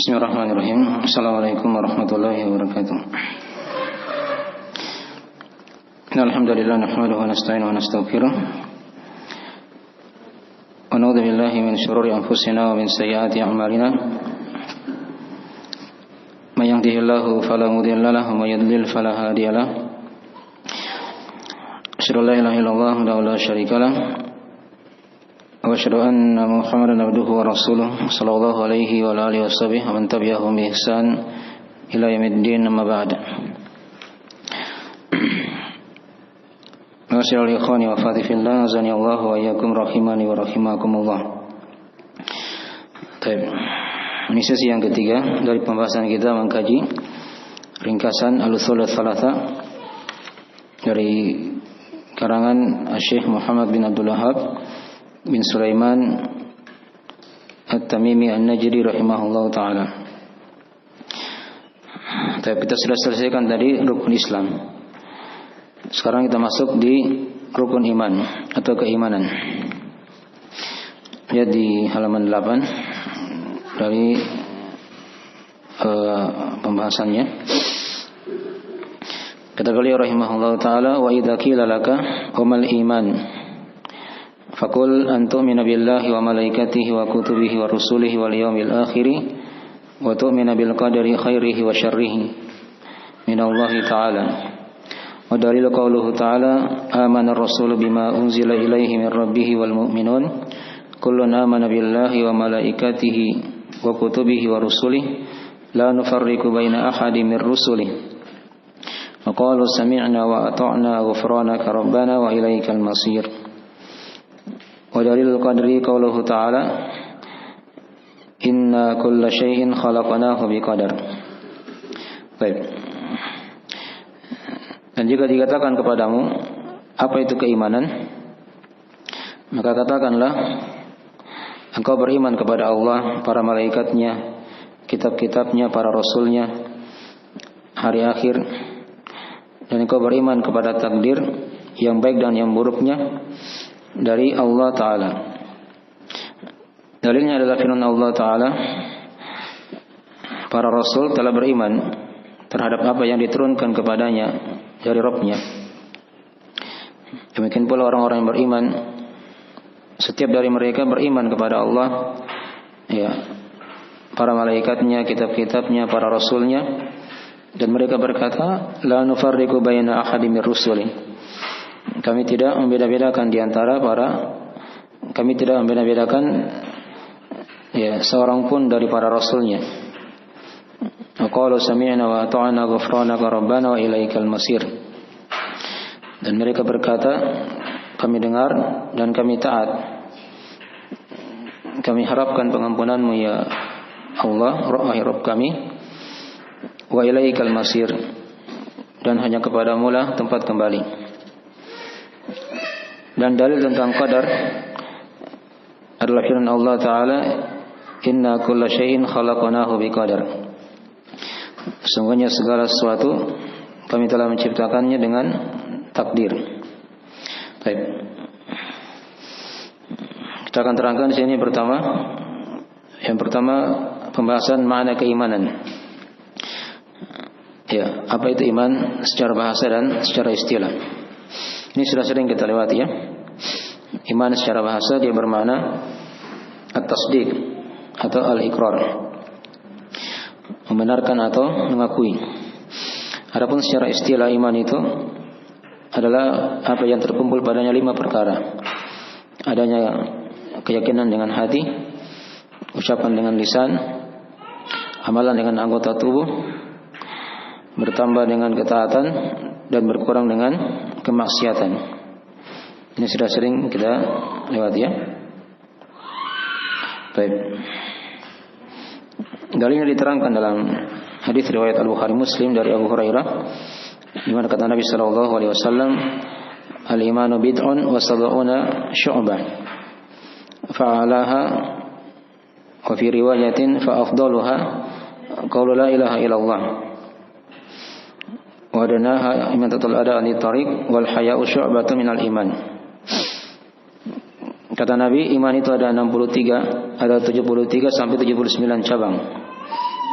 Bismillahirrahmanirrahim. Assalamualaikum warahmatullahi wabarakatuh. Alhamdulillah nahmaduhu wa nasta'inuhu wa nastaghfiruh. Wa na'udzu billahi min shururi anfusina wa min sayyiati a'malina. May yahdihillahu fala mudilla lahu wa may yudlil fala hadiya lahu. Asyhadu an la ilaha illallah wa la syarika lahu. Wa asyhadu anna Muhammadan abduhu wa rasuluh sallallahu alaihi wa alihi washabbihi wa man tabi'ahum bi ihsan ila yaumiddin, amma ba'd. Masyaallah ikhwani wa akhwati fillah, azani Allah wa iyyakum rahimani wa rahimakumullah. Baik. Ini sesi yang ketiga dari pembahasan kita mengkaji ringkasan Al-Ushul Ats-Tsalatsa dari karangan Syekh Muhammad bin Abdul Wahhab bin Sulaiman At-Tamimi An-Najdi rahimahullahu ta'ala. Kita sudah selesaikan tadi rukun Islam. Sekarang kita masuk di rukun iman atau keimanan. Ya, di halaman 8 dari pembahasannya. Kata beliau rahimahullahu ta'ala, wa idza qila laka umal iman Fakul antu'mina billahi wa malaikatihi wa kutubihi wa rusulihi wal yawmil akhiri wa tu'mina bil qadari khairihi wa syarrihi minallahi ta'ala. Wa dalilu qawluhu ta'ala, amana ar-rasulu bima unzila ilaihi min rabbihi wal mu'minun kullun amana billahi wa malaikatihi wa kutubihi wa rusulihi la nufarriqu baina ahadin min rusulihi wa qalu sami'na wa ata'na ghufranaka rabbana wa ilaikal masir. Wa dalilul qadri qauluhu ta'ala, inna kulla syai'in khalaqnahu biqadar. Baik. Dan jika dikatakan kepadamu apa itu keimanan, maka katakanlah engkau beriman kepada Allah, para malaikatnya, kitab-kitabnya, para rasulnya, hari akhir, dan engkau beriman kepada takdir yang baik dan yang buruknya dari Allah Ta'ala. Dalilnya adalah firman Allah Ta'ala, para rasul telah beriman terhadap apa yang diturunkan kepadanya dari Rabb-nya. Demikian pula orang-orang yang beriman, setiap dari mereka beriman kepada Allah, ya, para malaikatnya, kitab-kitabnya, para rasulnya, dan mereka berkata, la nufarriqu baina ahadin mir rusuli. Kami tidak membeda-bedakan seorang pun dari para rasulnya. Qalu sami'na wa ata'na ghufranaka rabbana wa ilaikal masir. Dan mereka berkata, kami dengar dan kami taat. Kami harapkan pengampunanmu ya Allah, wahai Rabb kami. Wa ilaikal masir. Dan hanya kepadamu lah tempat kembali. Dan dalil tentang qadar adalah firman Allah Ta'ala, inna kulla syai'in khalaqnahu biqadar. Sungguhnya segala sesuatu kami telah menciptakannya dengan takdir. Baik. Kita akan terangkan di sini yang pertama pembahasan makna keimanan. Ya, apa itu iman secara bahasa dan secara istilah. Ini sudah sering kita lewati, ya. Iman secara bahasa dia bermakna at-tasdiq atau al-iqrar, membenarkan atau mengakui. Adapun secara istilah iman itu adalah apa yang terkumpul padanya 5 perkara. Adanya keyakinan dengan hati, ucapan dengan lisan, amalan dengan anggota tubuh, bertambah dengan ketaatan, dan berkurang dengan kemaksiatan. Ini sudah sering kita lewati, ya. Baik. Dalilnya diterangkan dalam hadis riwayat Al-Bukhari Muslim dari Abu Hurairah, di mana kata Nabi sallallahu alaihi wasallam, al-imanu bid'un wa sab'una syu'bah. Fa'alaha wa fi riwayatin fa afdaluha qaulu la ilaha illallah. Wa danaha imatatul ada anit tariq wal haya'u syu'batun minal iman. Kata Nabi, iman itu ada 63, ada 73 sampai 79 cabang.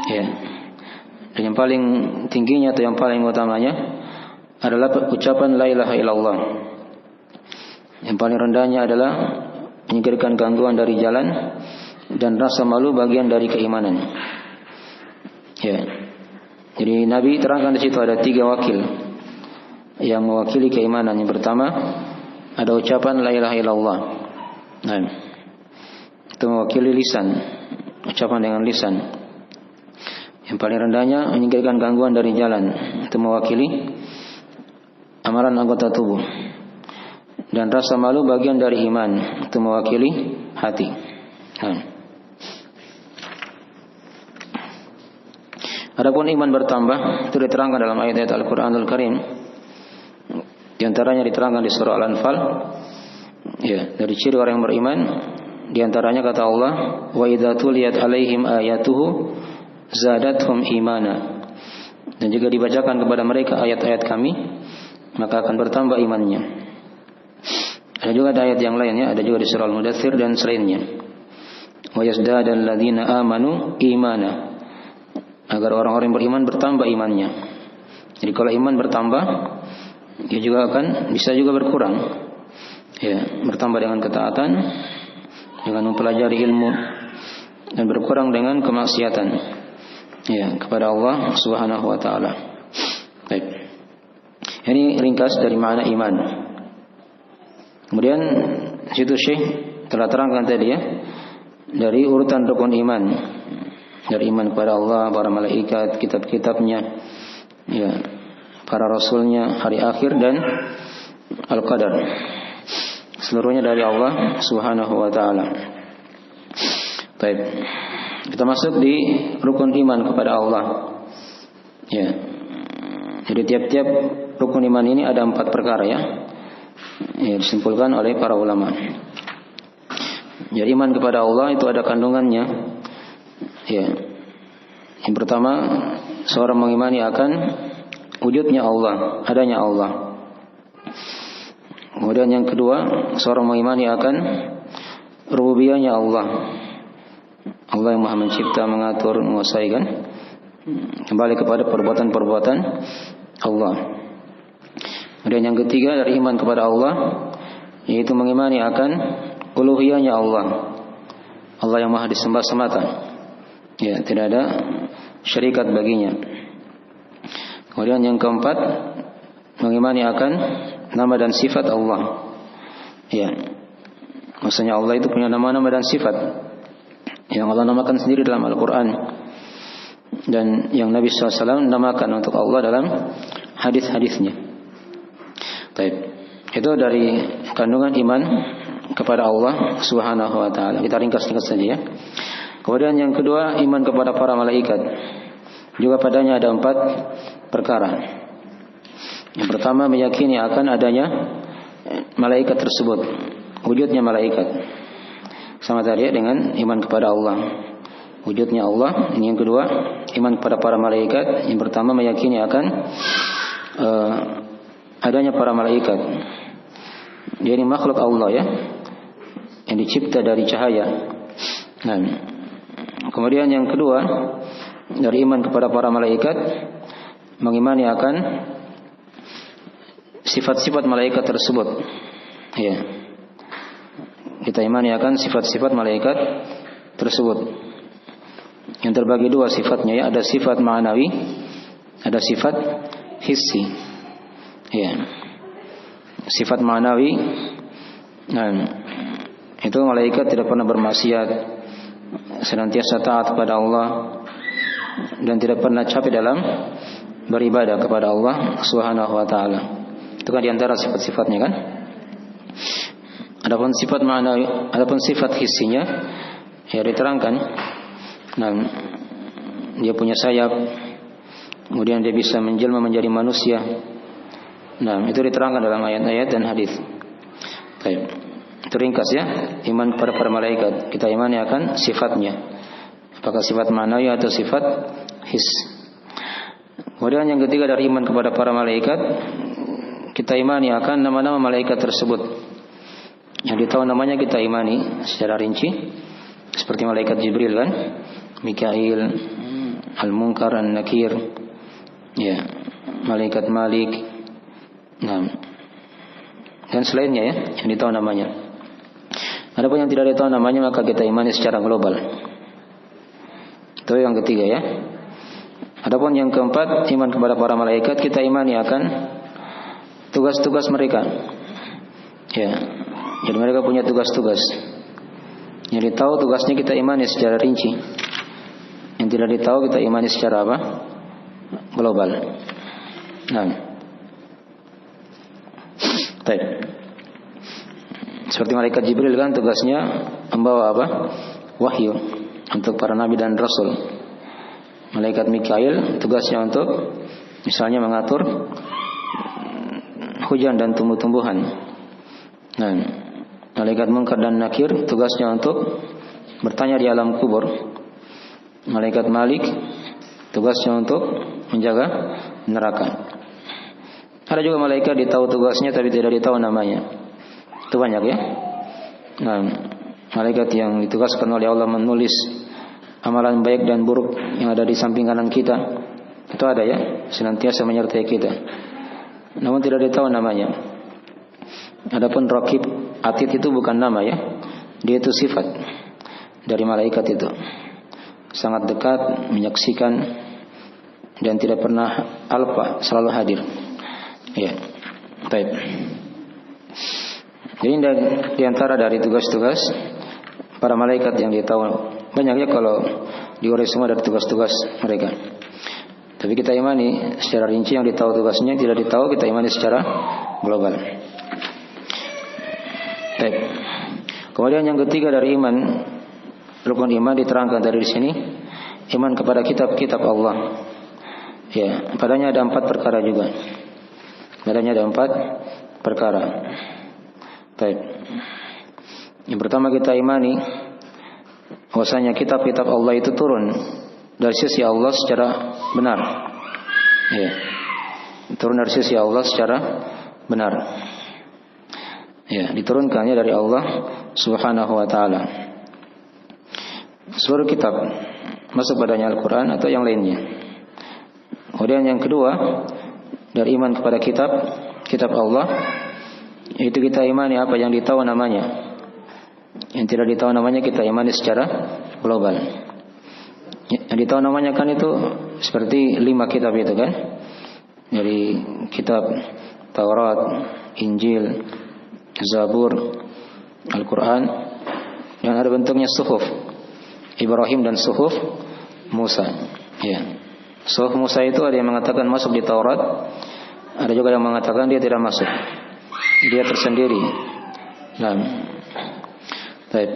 Ya. Dan yang paling tingginya atau yang paling utamanya adalah ucapan la ilaha illallah. Yang paling rendahnya adalah menyingkirkan gangguan dari jalan, dan rasa malu bagian dari keimanan. Ya. Jadi Nabi terangkan di situ ada 3 wakil yang mewakili keimanan. Yang pertama ada ucapan la ilaha illallah. Nah, itu mewakili lisan, ucapan dengan lisan. Yang paling rendahnya menyingkirkan gangguan dari jalan, itu mewakili amalan anggota tubuh. Dan rasa malu bagian dari iman, itu mewakili hati. Nah. Adapun iman bertambah itu diterangkan dalam ayat-ayat Al-Qur'anul Karim. Di antaranya diterangkan di surah Al-Anfal. Ya, dari ciri orang yang beriman di antaranya kata Allah, wa idza tuliyat alaihim ayatuhu zadatuhum imana. Dan jika dibacakan kepada mereka ayat-ayat kami, maka akan bertambah imannya. Ada juga ayat yang lainnya, ada juga di surah Al-Mudaththir dan selainnya. Wa yazdadal ladzina amanu imana. Agar orang-orang yang beriman bertambah imannya. Jadi kalau iman bertambah, dia juga akan bisa juga berkurang. Ya, bertambah dengan ketaatan, dengan mempelajari ilmu, dan berkurang dengan kemaksiatan. Ya, kepada Allah Subhanahu wa taala. Baik. Ini ringkas dari makna iman. Kemudian situ Syekh telah terangkan tadi ya, dari urutan rukun iman. Dari iman kepada Allah, para malaikat, kitab-kitabnya, ya, para rasulnya, hari akhir, dan al-qadar. Seluruhnya dari Allah Subhanahu wa taala. Baik. Kita masuk di rukun iman kepada Allah. Ya. Jadi tiap-tiap rukun iman ini ada 4 perkara ya. Ya, disimpulkan oleh para ulama. Jadi iman kepada Allah itu ada kandungannya. Ya. Yang pertama, seorang mengimani akan wujudnya Allah, adanya Allah. Kemudian yang kedua, seorang mengimani akan rububiyahnya Allah. Allah yang Maha Mencipta, mengatur, menguasai kan. Kembali kepada perbuatan-perbuatan Allah. Kemudian yang ketiga dari iman kepada Allah, yaitu mengimani akan uluhiyahnya Allah. Allah yang Maha disembah semata. Ya, tidak ada syarikat baginya. Kemudian yang keempat, mengimani akan nama dan sifat Allah. Ya. Maksudnya Allah itu punya nama-nama dan sifat yang Allah namakan sendiri dalam Al-Quran, dan yang Nabi SAW namakan untuk Allah dalam hadis-hadisnya. Baik. Itu dari kandungan iman kepada Allah Subhanahu wa taala. Kita ringkas-ringkas saja ya. Kemudian yang kedua, iman kepada para malaikat. Juga padanya ada 4 perkara. Yang pertama, meyakini akan adanya malaikat tersebut, wujudnya malaikat. Sama tadi ya, dengan iman kepada Allah, wujudnya Allah. Ini yang kedua, iman kepada para malaikat. Yang pertama, meyakini akan adanya para malaikat. Dia ini makhluk Allah ya, yang dicipta dari cahaya. Nah, kemudian yang kedua, dari iman kepada para malaikat, mengimani akan sifat-sifat malaikat tersebut. Ya. Kita imani akan sifat-sifat malaikat tersebut. Yang terbagi 2 sifatnya ya, ada sifat ma'nawi, ada sifat hissi. Ya. Sifat ma'nawi, nah, itu malaikat tidak pernah bermaksiat, senantiasa taat kepada Allah, dan tidak pernah capek dalam beribadah kepada Allah Subhanahu wa taala. Itu kan diantara sifat-sifatnya kan. Adapun sifat ma'nawi, adapun sifat hissinya ya diterangkan. Nah, dia punya sayap, kemudian dia bisa menjelma menjadi manusia. Nah, itu diterangkan dalam ayat-ayat dan hadis. Baik. Itu ringkas ya, iman kepada para malaikat. Kita imani akan sifatnya, apakah sifat ma'nawi atau sifat his. Kemudian yang ketiga dari iman kepada para malaikat, kita imani akan nama-nama malaikat tersebut. Yang ditahu namanya kita imani secara rinci, seperti malaikat Jibril kan, Mikail, Al-Munkar, An-Nakir, ya, malaikat Malik, dan selainnya ya, yang ditahu namanya. Adapun yang tidak ditahu namanya maka kita imani secara global. Itu yang ketiga ya. Adapun yang keempat, iman kepada para malaikat, kita imani akan tugas-tugas mereka. Ya, jadi mereka punya tugas-tugas. Yang ditahu tugasnya kita imani secara rinci. Yang tidak ditahu kita imani secara apa? Global. Baik. Seperti malaikat Jibril kan tugasnya membawa apa? Wahyu untuk para nabi dan rasul. Malaikat Mikail tugasnya untuk misalnya mengatur hujan dan tumbuh-tumbuhan. Malaikat Munkar dan Nakir tugasnya untuk bertanya di alam kubur. Malaikat Malik tugasnya untuk menjaga neraka. Ada juga malaikat ditahu tugasnya tapi tidak ditahu namanya. Itu banyak ya. Malaikat yang ditugaskan oleh Allah menulis amalan baik dan buruk yang ada di samping kanan kita. Itu ada ya, senantiasa menyertai kita. Namun tidak ditahu namanya. Adapun Raqib Atid itu bukan nama ya. Dia itu sifat dari malaikat itu. Sangat dekat, menyaksikan dan tidak pernah alpa, selalu hadir. Ya. Baik. Jadi di antara dari tugas-tugas para malaikat yang ditahu banyaknya kalau diurus semua dari tugas-tugas mereka. Tapi kita imani secara rinci yang ditahu tugasnya, yang tidak ditahu kita imani secara global. Baik. Kemudian yang ketiga dari iman, rukun iman diterangkan dari sini, iman kepada kitab-kitab Allah. Ya, padanya ada 4 perkara juga. Padanya ada 4 perkara. Baik. Yang pertama kita imani bahwasanya kitab-kitab Allah itu turun dari sisi Allah secara benar. Ya. Turun dari sisi Allah secara benar. Ya, diturunkannya dari Allah Subhanahu wa taala. Seluruh kitab masuk padanya Al-Qur'an atau yang lainnya. Kemudian yang kedua dari iman kepada kitab Allah, itu kita imani apa yang ditahu namanya. Yang tidak ditahu namanya kita imani secara global. Yang ditahu namanya kan itu seperti 5 kitab itu kan. Dari kitab Taurat, Injil, Zabur, Al-Quran, yang ada bentuknya suhuf Ibrahim dan suhuf Musa. Ya. Suhuf Musa itu ada yang mengatakan masuk di Taurat, ada juga yang mengatakan dia tidak masuk. Dia tersendiri. Baik.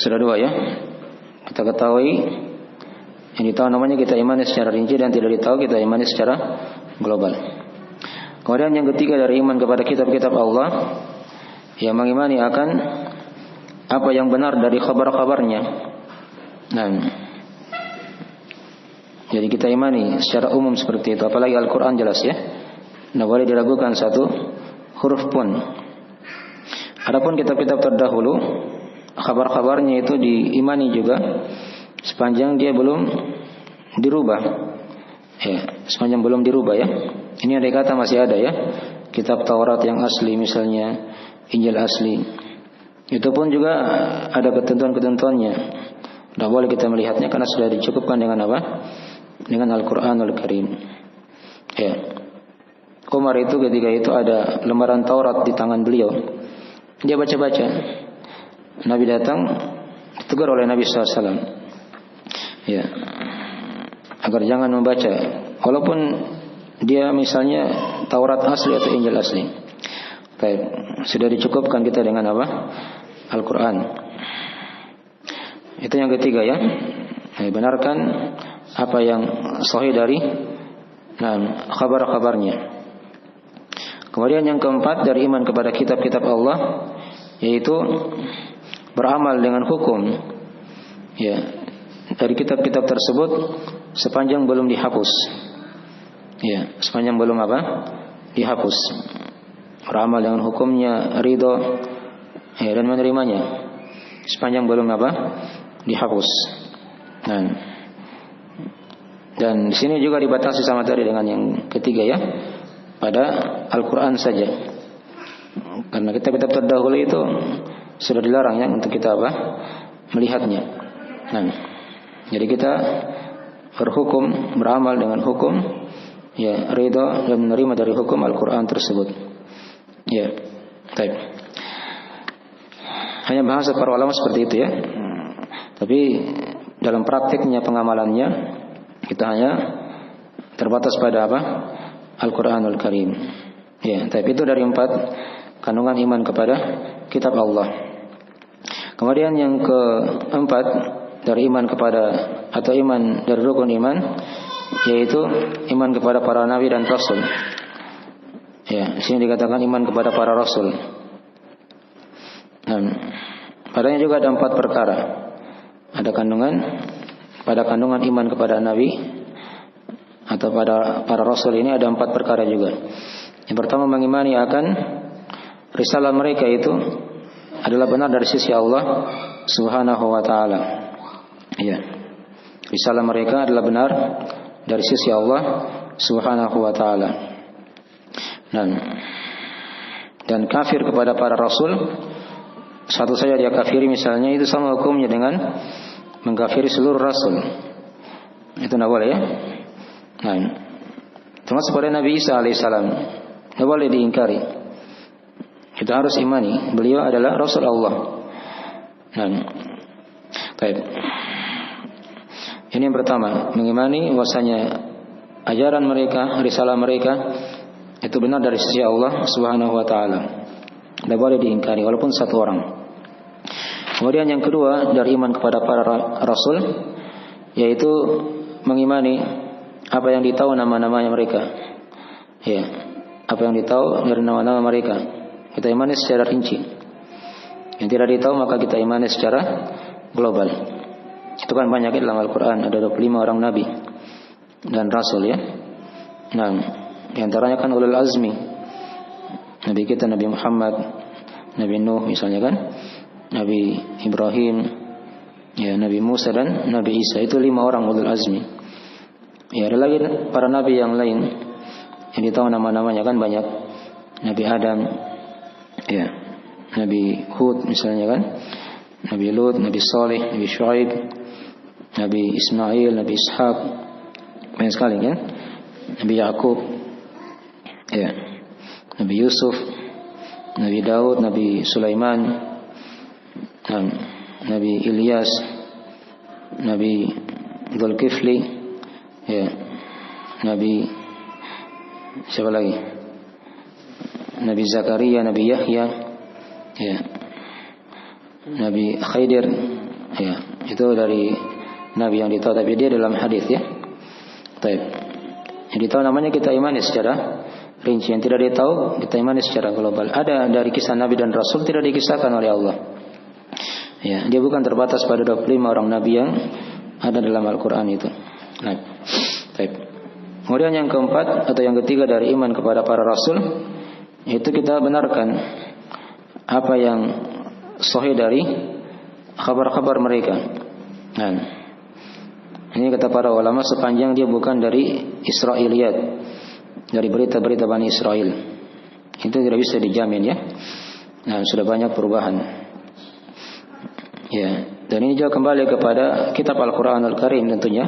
Sudah 2 ya. Kita ketahui yang ditahu namanya kita imani secara rinci dan tidak ditahu kita imani secara global. Kemudian yang ketiga dari iman kepada kitab-kitab Allah, yang mengimani akan apa yang benar dari kabar-kabarnya. Jadi kita imani secara umum seperti itu. Apalagi Al-Quran jelas ya, tidak boleh diragukan satu huruf pun. Adapun kitab-kitab terdahulu, kabar-kabarnya itu diimani juga sepanjang dia belum dirubah. Ya, sepanjang belum dirubah ya. Ini ada kata masih ada ya. Kitab Taurat yang asli misalnya, Injil asli. Itu pun juga ada ketentuan-ketentuannya. Tidak boleh kita melihatnya karena sudah dicukupkan dengan apa? Dengan Al-Quranul Karim. Ya. Umar itu ketika itu ada lembaran Taurat di tangan beliau. Dia baca-baca. Nabi datang, ditegur oleh Nabi SAW. Ya. Agar jangan membaca. Walaupun dia misalnya Taurat asli atau Injil asli. Baik. Sudah dicukupkan kita dengan apa? Al-Quran. Itu yang ketiga ya. Benarkan apa yang sahih dari kabar-kabarnya. Kemudian yang keempat dari iman kepada kitab-kitab Allah, yaitu beramal dengan hukum ya dari kitab-kitab tersebut sepanjang belum dihapus. Ya, sepanjang belum apa? Dihapus. beramal dengan hukumnya, ridho, ya, dan menerimanya sepanjang belum dihapus. Dan di sini juga dibatasi sama tadi dengan yang ketiga ya, pada Al-Quran saja. Karena kitab-kitab terdahulu itu sudah dilarang ya untuk kita melihatnya. Jadi kita berhukum, beramal dengan hukum, ya, ridha dan menerima dari hukum Al-Quran tersebut. Ya, baik. Hanya bahasa para ulama seperti itu ya. Tapi dalam praktiknya, pengamalannya, kita hanya terbatas pada Al-Quranul Karim. Ya, tapi itu dari 4 kandungan iman kepada kitab Allah. Kemudian yang keempat dari iman kepada atau iman dari rukun iman, yaitu iman kepada para nabi dan rasul. Ya, di sini dikatakan iman kepada para rasul. Padanya juga ada 4 perkara. Ada kandungan iman kepada nabi atau pada para rasul ini ada 4 perkara juga. Yang pertama, mengimani akan risalah mereka itu adalah benar dari sisi Allah Subhanahu wa taala. Ya. Risalah mereka adalah benar dari sisi Allah Subhanahu wa taala. Dan kafir kepada para rasul, satu saja dia kafiri misalnya, itu sama hukumnya dengan mengkafiri seluruh rasul. Itu tidak boleh ya. Termasuk pada Nabi Isa alaihissalam, tidak boleh diingkari. Kita harus imani beliau adalah Rasul Allah. Baik. Ini yang pertama, mengimani bahwasanya ajaran mereka, risalah mereka itu benar dari sisi Allah Subhanahu wa taala. Tidak boleh diingkari walaupun satu orang. Kemudian yang kedua dari iman kepada para rasul, yaitu mengimani apa yang ditahu nama-namanya mereka. Ya, apa yang ditahu dari nama-nama mereka kita imani secara rinci. Yang tidak ditahu maka kita imani secara global. Itu kan banyak dalam Al-Quran, ada 25 orang nabi dan rasul ya. Di antaranya kan ulul azmi. Nabi kita Nabi Muhammad, Nabi Nuh misalnya kan, Nabi Ibrahim, ya, Nabi Musa dan Nabi Isa. Itu 5 orang ulul azmi. Ya, ada lagi para nabi yang lain yang ditahu nama-namanya kan banyak. Nabi Adam, ya, Nabi Hud misalnya kan, Nabi Lut, Nabi Saleh, Nabi Shu'aib, Nabi Ismail, Nabi Ishaq, banyak sekali kan. Nabi Yakub, ya, Nabi Yusuf, Nabi Daud, Nabi Sulaiman, Nabi Ilyas, Nabi Dzulkifli, ya, Nabi siapa lagi? Nabi Zakaria, Nabi Yahya, ya, Nabi Khidir, ya, itu dari nabi yang ditahu tapi dia dalam hadis ya. Baik. Yang ditahu namanya kita imani secara rinci, yang tidak ditahu kita imani secara global. Ada dari kisah nabi dan rasul tidak dikisahkan oleh Allah. Ya, dia bukan terbatas pada 25 orang nabi yang ada dalam Al-Qur'an itu. Baik. Kemudian yang keempat atau yang ketiga dari iman kepada para rasul, itu kita benarkan apa yang sahih dari kabar-kabar mereka. Ini kata para ulama sepanjang dia bukan dari Israiliyat, dari berita-berita Bani Israel, itu tidak bisa dijamin ya. Sudah banyak perubahan. Ya, dan ini juga kembali kepada kitab Al-Quranul Karim tentunya,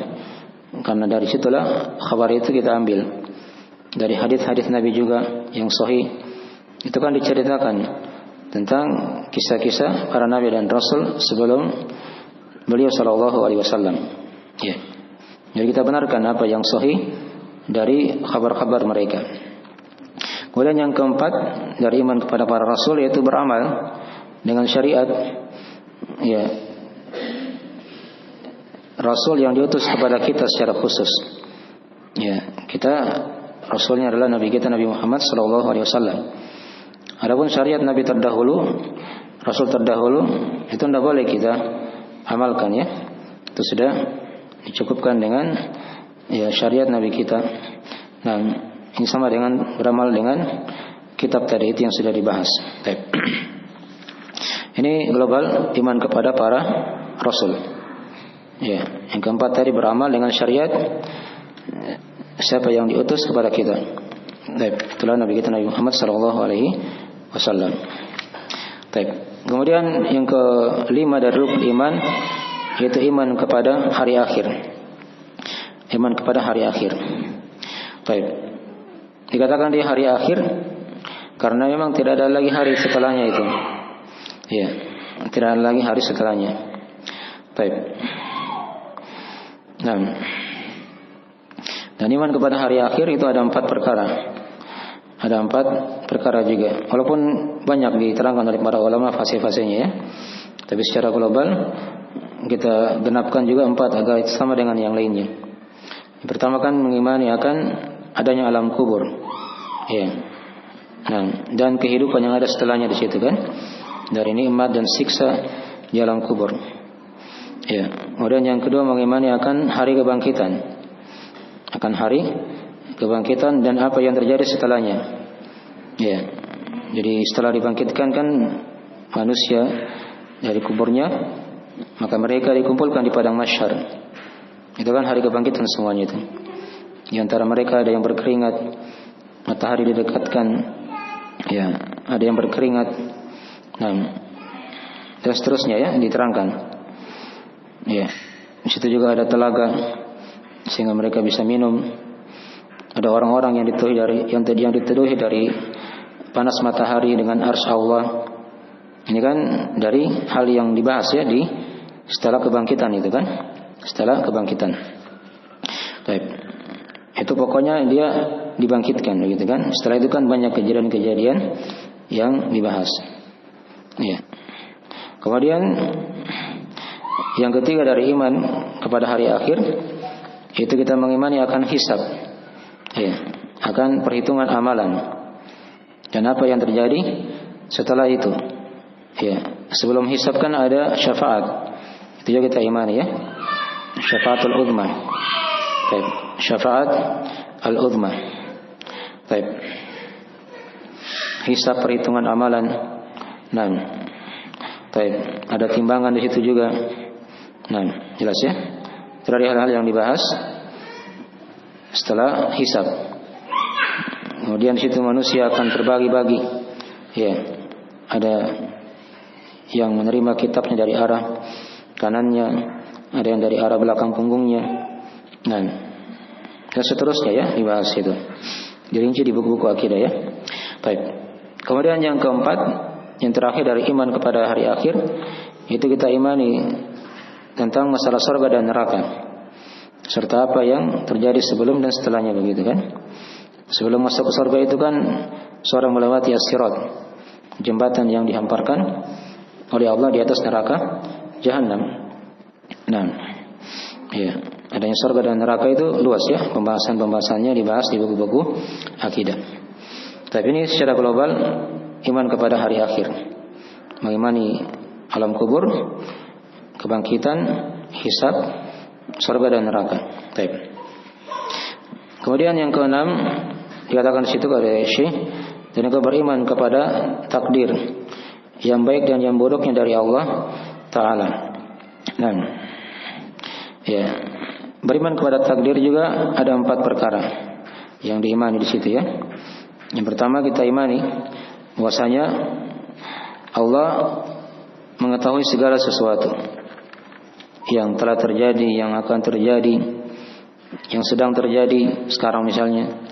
karena dari situlah kabar itu kita ambil. Dari hadis-hadis Nabi juga yang sahih, itu kan diceritakan tentang kisah-kisah para nabi dan rasul sebelum beliau sallallahu alaihi wasallam. Ya. Jadi kita benarkan apa yang sahih dari kabar-kabar mereka. Kemudian yang keempat dari iman kepada para rasul yaitu beramal dengan syariat, ya, rasul yang diutus kepada kita secara khusus. Ya, kita rasulnya adalah nabi kita Nabi Muhammad sallallahu alaihi wasallam. Adapun syariat nabi terdahulu, rasul terdahulu, itu tidak boleh kita amalkan ya. Itu sudah dicukupkan dengan ya syariat nabi kita. Nah, ini sama dengan beramal dengan kitab tadi itu yang sudah dibahas. Ini global iman kepada para rasul. Ya, yang keempat tadi beramal dengan syariat siapa yang diutus kepada kita. Itulah Nabi kita Nabi Muhammad sallallahu alaihi wasallam. Kemudian yang kelima dari rukun iman yaitu iman kepada hari akhir. Iman kepada hari akhir. Dikatakan di hari akhir karena memang tidak ada lagi hari setelahnya itu. Ya, tidak ada lagi hari setelahnya. Dan iman kepada hari akhir itu ada 4 perkara. Ada 4 perkara juga. Walaupun banyak diterangkan oleh para ulama fase-fasenya ya. Tapi secara global kita genapkan juga 4 agar sama dengan yang lainnya. Yang pertama kan mengimani akan adanya alam kubur. Ya. Dan kehidupan yang ada setelahnya di situ kan. Dari nikmat dan siksa di alam kubur. Ya. Kemudian yang kedua mengimani akan hari kebangkitan. Akan hari kebangkitan dan apa yang terjadi setelahnya. Ya. Jadi setelah dibangkitkan kan manusia dari kuburnya, maka mereka dikumpulkan di padang mahsyar. Itu kan hari kebangkitan semuanya itu. Di antara mereka ada yang berkeringat, matahari didekatkan. Ya, ada yang berkeringat. Dan seterusnya ya diterangkan. Ya, di situ juga ada telaga sehingga mereka bisa minum. Ada orang-orang yang diteduhi dari panas matahari dengan arsy Allah. Ini kan dari hal yang dibahas ya di setelah kebangkitan itu kan. Setelah kebangkitan. Itu pokoknya dia dibangkitkan begitu kan. Setelah itu kan banyak kejadian-kejadian yang dibahas. Ya. Kemudian yang ketiga dari iman kepada hari akhir itu kita mengimani akan hisab. Ya, akan perhitungan amalan. Dan apa yang terjadi setelah itu. Ya, sebelum hisab kan ada syafaat. Itu juga kita imani ya. Syafaatul uzma. Syafaat al-uzma. Hisab perhitungan amalan. Ada timbangan di situ juga. Jelas ya. Itu dari hal-hal yang dibahas setelah hisab. Kemudian di situ manusia akan terbagi-bagi. Ya, ada yang menerima kitabnya dari arah kanannya, ada yang dari arah belakang punggungnya. Dan seterusnya ya dibahas itu. Dirinci di buku-buku akidah ya. Kemudian yang keempat, yang terakhir dari iman kepada hari akhir, itu kita imani tentang masalah surga dan neraka, serta apa yang terjadi sebelum dan setelahnya begitu kan. Sebelum masuk ke surga itu kan seorang melewati as-sirat, jembatan yang dihamparkan oleh Allah di atas neraka Jahannam. Ya, adanya surga dan neraka itu luas ya, pembahasannya dibahas di buku-buku akidah. Tapi ini secara global iman kepada hari akhir, mengimani alam kubur, kebangkitan, hisab, surga dan neraka. Kemudian yang keenam dikatakan di situ oleh Syekh, dan engkau beriman kepada takdir yang baik dan yang buruknya dari Allah Ta'ala. Ya, beriman kepada takdir juga ada 4 perkara yang diimani di situ ya. Yang pertama kita imani bahwasanya Allah mengetahui segala sesuatu yang telah terjadi, yang akan terjadi, yang sedang terjadi sekarang misalnya,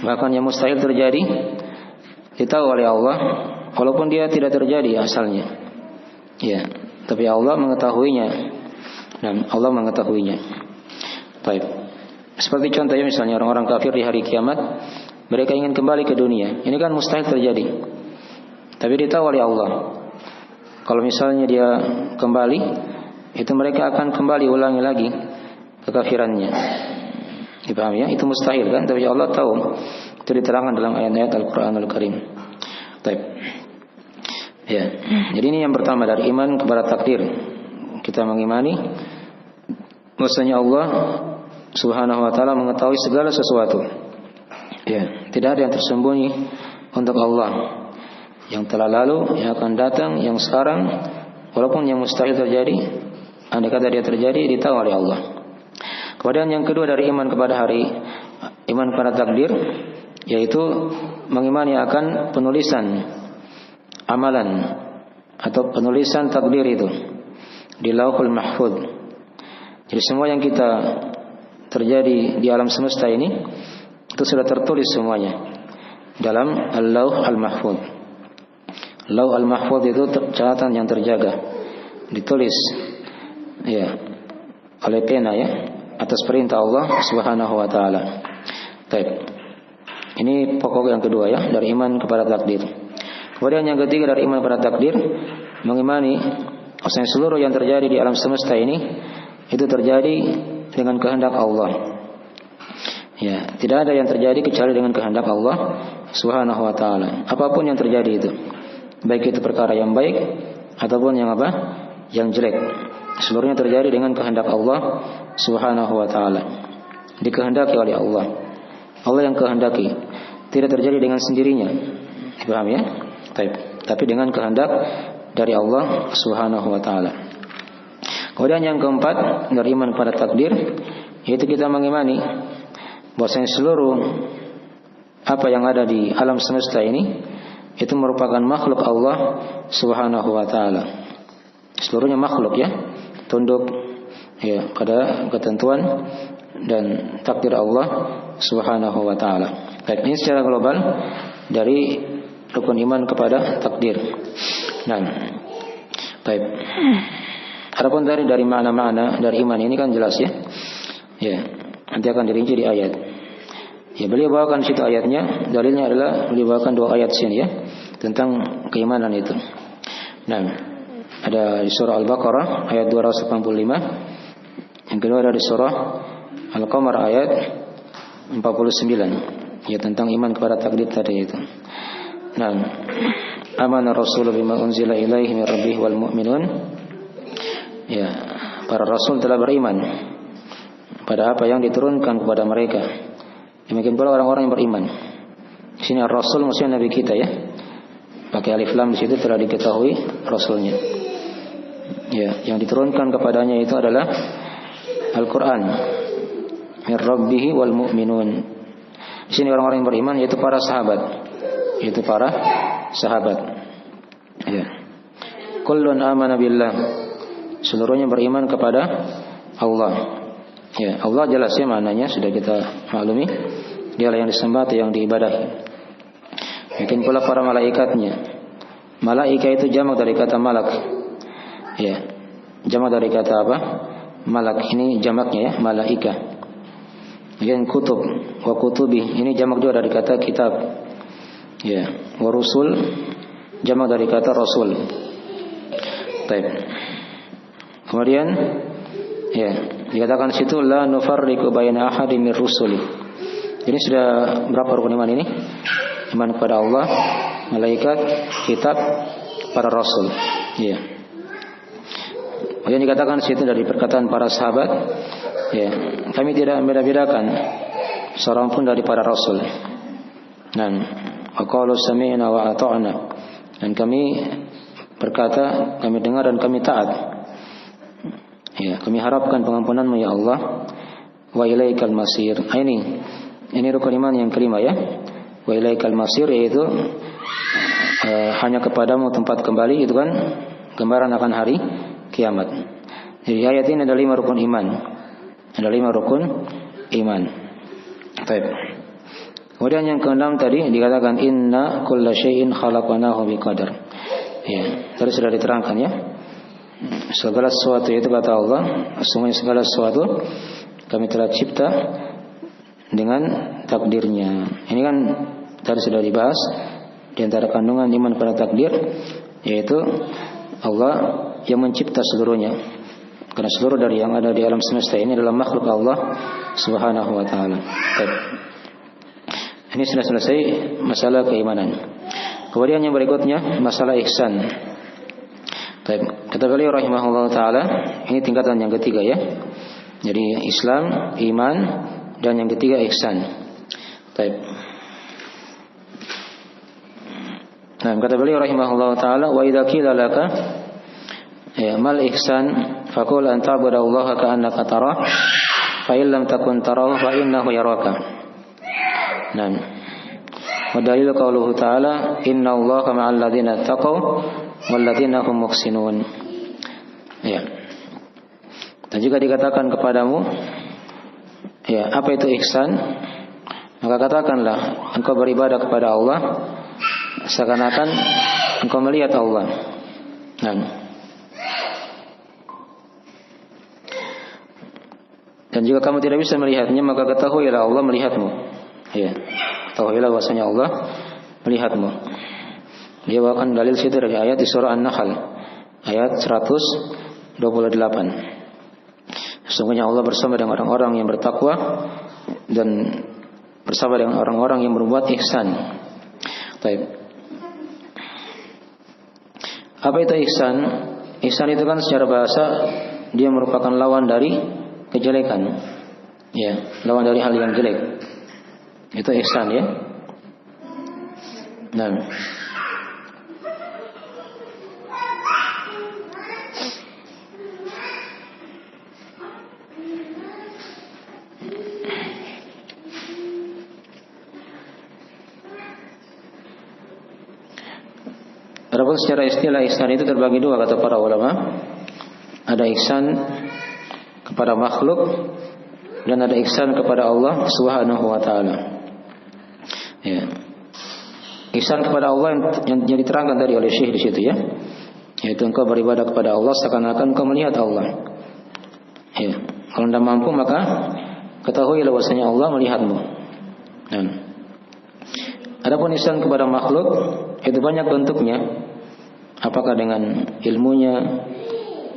bahkan yang mustahil terjadi ditahu oleh Allah walaupun dia tidak terjadi asalnya. Ya, tapi Allah mengetahuinya. Dan Allah mengetahuinya. Baik. Seperti contohnya misalnya orang-orang kafir di hari kiamat, mereka ingin kembali ke dunia. Ini kan mustahil terjadi. Tapi ditahu oleh Allah. Kalau misalnya dia kembali, itu mereka akan kembali ulangi lagi kekafirannya. Dipahami ya? Itu mustahil kan? Tapi Allah tahu. Itu diterangkan dalam ayat-ayat Al-Quranul Karim. Baik. Ya. Jadi ini yang pertama dari iman kepada takdir. Kita mengimani bahwasanya Allah Subhanahu wa taala mengetahui segala sesuatu. Ya, tidak ada yang tersembunyi untuk Allah, yang telah lalu, yang akan datang, yang sekarang, walaupun yang mustahil terjadi, andai kata dia terjadi, ditahu oleh Allah. Kemudian yang kedua dari iman kepada takdir, yaitu mengimani akan penulisan amalan atau penulisan takdir itu di Lauhul Mahfuz. Jadi semua yang kita terjadi di alam semesta ini itu sudah tertulis semuanya dalam Al-Lauh Al-Mahfuz. Lauh Al-Mahfuz itu catatan yang terjaga, ditulis ya oleh pena ya atas perintah Allah Subhanahu wa taala. Baik. Ini pokok yang kedua ya dari iman kepada takdir. Kemudian yang ketiga dari iman kepada takdir, mengimani bahwasanya seluruh yang terjadi di alam semesta ini itu terjadi dengan kehendak Allah. Ya, tidak ada yang terjadi kecuali dengan kehendak Allah Subhanahu wa taala. Apapun yang terjadi itu, baik itu perkara yang baik ataupun yang apa? Yang jelek. Seluruhnya terjadi dengan kehendak Allah Subhanahu wa taala. Dikehendaki oleh Allah. Allah yang kehendaki. Tidak terjadi dengan sendirinya. Paham ya? Tapi dengan kehendak dari Allah Subhanahu wa taala. Kemudian yang keempat dari iman pada takdir, yaitu kita mengimani bahwasanya seluruh apa yang ada di alam semesta ini itu merupakan makhluk Allah Subhanahu wa taala. Seluruhnya makhluk ya, tunduk ya pada ketentuan dan takdir Allah Subhanahu wa taala. Baik, ini secara global dari rukun iman kepada takdir. Nah, baik. Adapun dari makna-makna dari iman ini kan jelas ya. Ya, nanti akan dirinci di ayat. Ya, beliau bawakan situ ayatnya, dalilnya adalah beliau bawakan 2 ayat sini ya tentang keimanan itu. Nah, ada di surah Al-Baqarah ayat 285. Yang kedua ada di surah Al-Qamar ayat 49. Ya, tentang iman kepada takdir tadi itu. Nah, amana rasul bima unzila ilaihi min rabbih wal mu'minun. Ya, para rasul telah beriman pada apa yang diturunkan kepada mereka. Demikian pula orang-orang yang beriman. Di sini rasul maksudnya nabi kita ya. Pakai alif lam di situ telah diketahui rasulnya. Ya, yang diturunkan kepadanya itu adalah Al-Qur'an. Min rabbih wal mu'minun. Di sini orang-orang yang beriman yaitu para sahabat. Ya. Kullun amana billah. Seluruhnya beriman kepada Allah. Ya, Allah jelas ya maknanya sudah kita maklumi. Dialah yang disembah atau yang diibadahi. Mungkin pula para malaikatnya. Malaika itu jamak dari kata malak. Ya. Jamak dari kata apa? Malak. Ini jamaknya ya, malaika. Kemudian kutub wa kutubi. Ini jamak juga dari kata kitab. Ya, wa rusul jamak dari kata rasul. Baik. Kemudian ya, dikatakan situ la nufarriqu baina ahadin mir rusuli. Jadi sudah berapa rukun iman ini? Iman kepada Allah, malaikat, kitab, para rasul. Ya. Kemudian dikatakan situ dari perkataan para sahabat, ya, kami tidak membeda-bedakan seorang pun dari para rasul. Dan aqalu sami'na wa ata'na. Dan kami berkata, kami dengar dan kami taat. Ya, kami harapkan pengampunan-Mu ya Allah. Wa ilaikal masir. Ini rukun iman yang kelima ya. Wa ilaikal masir yaitu hanya kepadamu tempat kembali, itu kan gambaran akan hari kiamat. Jadi ayat ini ada 5 rukun iman. Ada 5 rukun iman. Baik. Kemudian yang keenam tadi dikatakan inna kulla syai'in khalaqnahu biqadar. Ya, tadi sudah diterangkan ya. Segala sesuatu itu kata Allah, semuanya segala sesuatu kami telah cipta dengan takdirnya. Ini kan tadi sudah dibahas di antara kandungan iman pada takdir, yaitu Allah yang mencipta seluruhnya. Karena seluruh dari yang ada di alam semesta ini adalah makhluk Allah Subhanahu wa taala. Ini sudah selesai masalah keimanan. Kemudian yang berikutnya masalah ihsan. Baik, kata beliau rahimahullah taala, ini tingkatan yang ketiga ya. Jadi Islam, iman, dan yang ketiga ihsan. Baik. Nah, kata beliau rahimahullah taala, wa idza qila laka ya mal ihsan faqul an ta'budallaha ka'annaka tarah fa in lam takun tarahu fa innahu yaraka. Nah, wa dalil qauluhu ta'ala innallaha ma'al ladzina taqaw wal ladzina hum muhsinun. Ya. Dan jika dikatakan kepadamu ya, apa itu ihsan? Maka katakanlah engkau beribadah kepada Allah seakan-akan engkau melihat Allah. Nah. Dan jika kamu tidak bisa melihatnya, maka ketahuilah Allah melihatmu. Ya. Ketahuilah bahwasanya Allah melihatmu. Dia bawakan dalil situ dari ayat di surah An-Nahl ayat 128. Sesungguhnya Allah bersama dengan orang-orang yang bertakwa dan bersama dengan orang-orang yang berbuat ihsan. Baik. Apa itu ihsan? Ihsan itu kan secara bahasa dia merupakan lawan dari kejelekan. Ya, lawan dari hal yang jelek. Itu ihsan ya. Nah. Adapun secara istilah ihsan itu terbagi dua kata para ulama. Ada ihsan kepada makhluk dan ada ihsan kepada Allah Subhanahu wa taala. Ya. Ihsan kepada Allah yang diterangkan tadi oleh Syekh di situ ya. Yaitu engkau beribadah kepada Allah seakan-akan engkau melihat Allah. Ya. Kalau tidak mampu maka ketahuilah bahwasanya Allah melihatmu. Nah. Adapun ihsan kepada makhluk itu banyak bentuknya. Apakah dengan ilmunya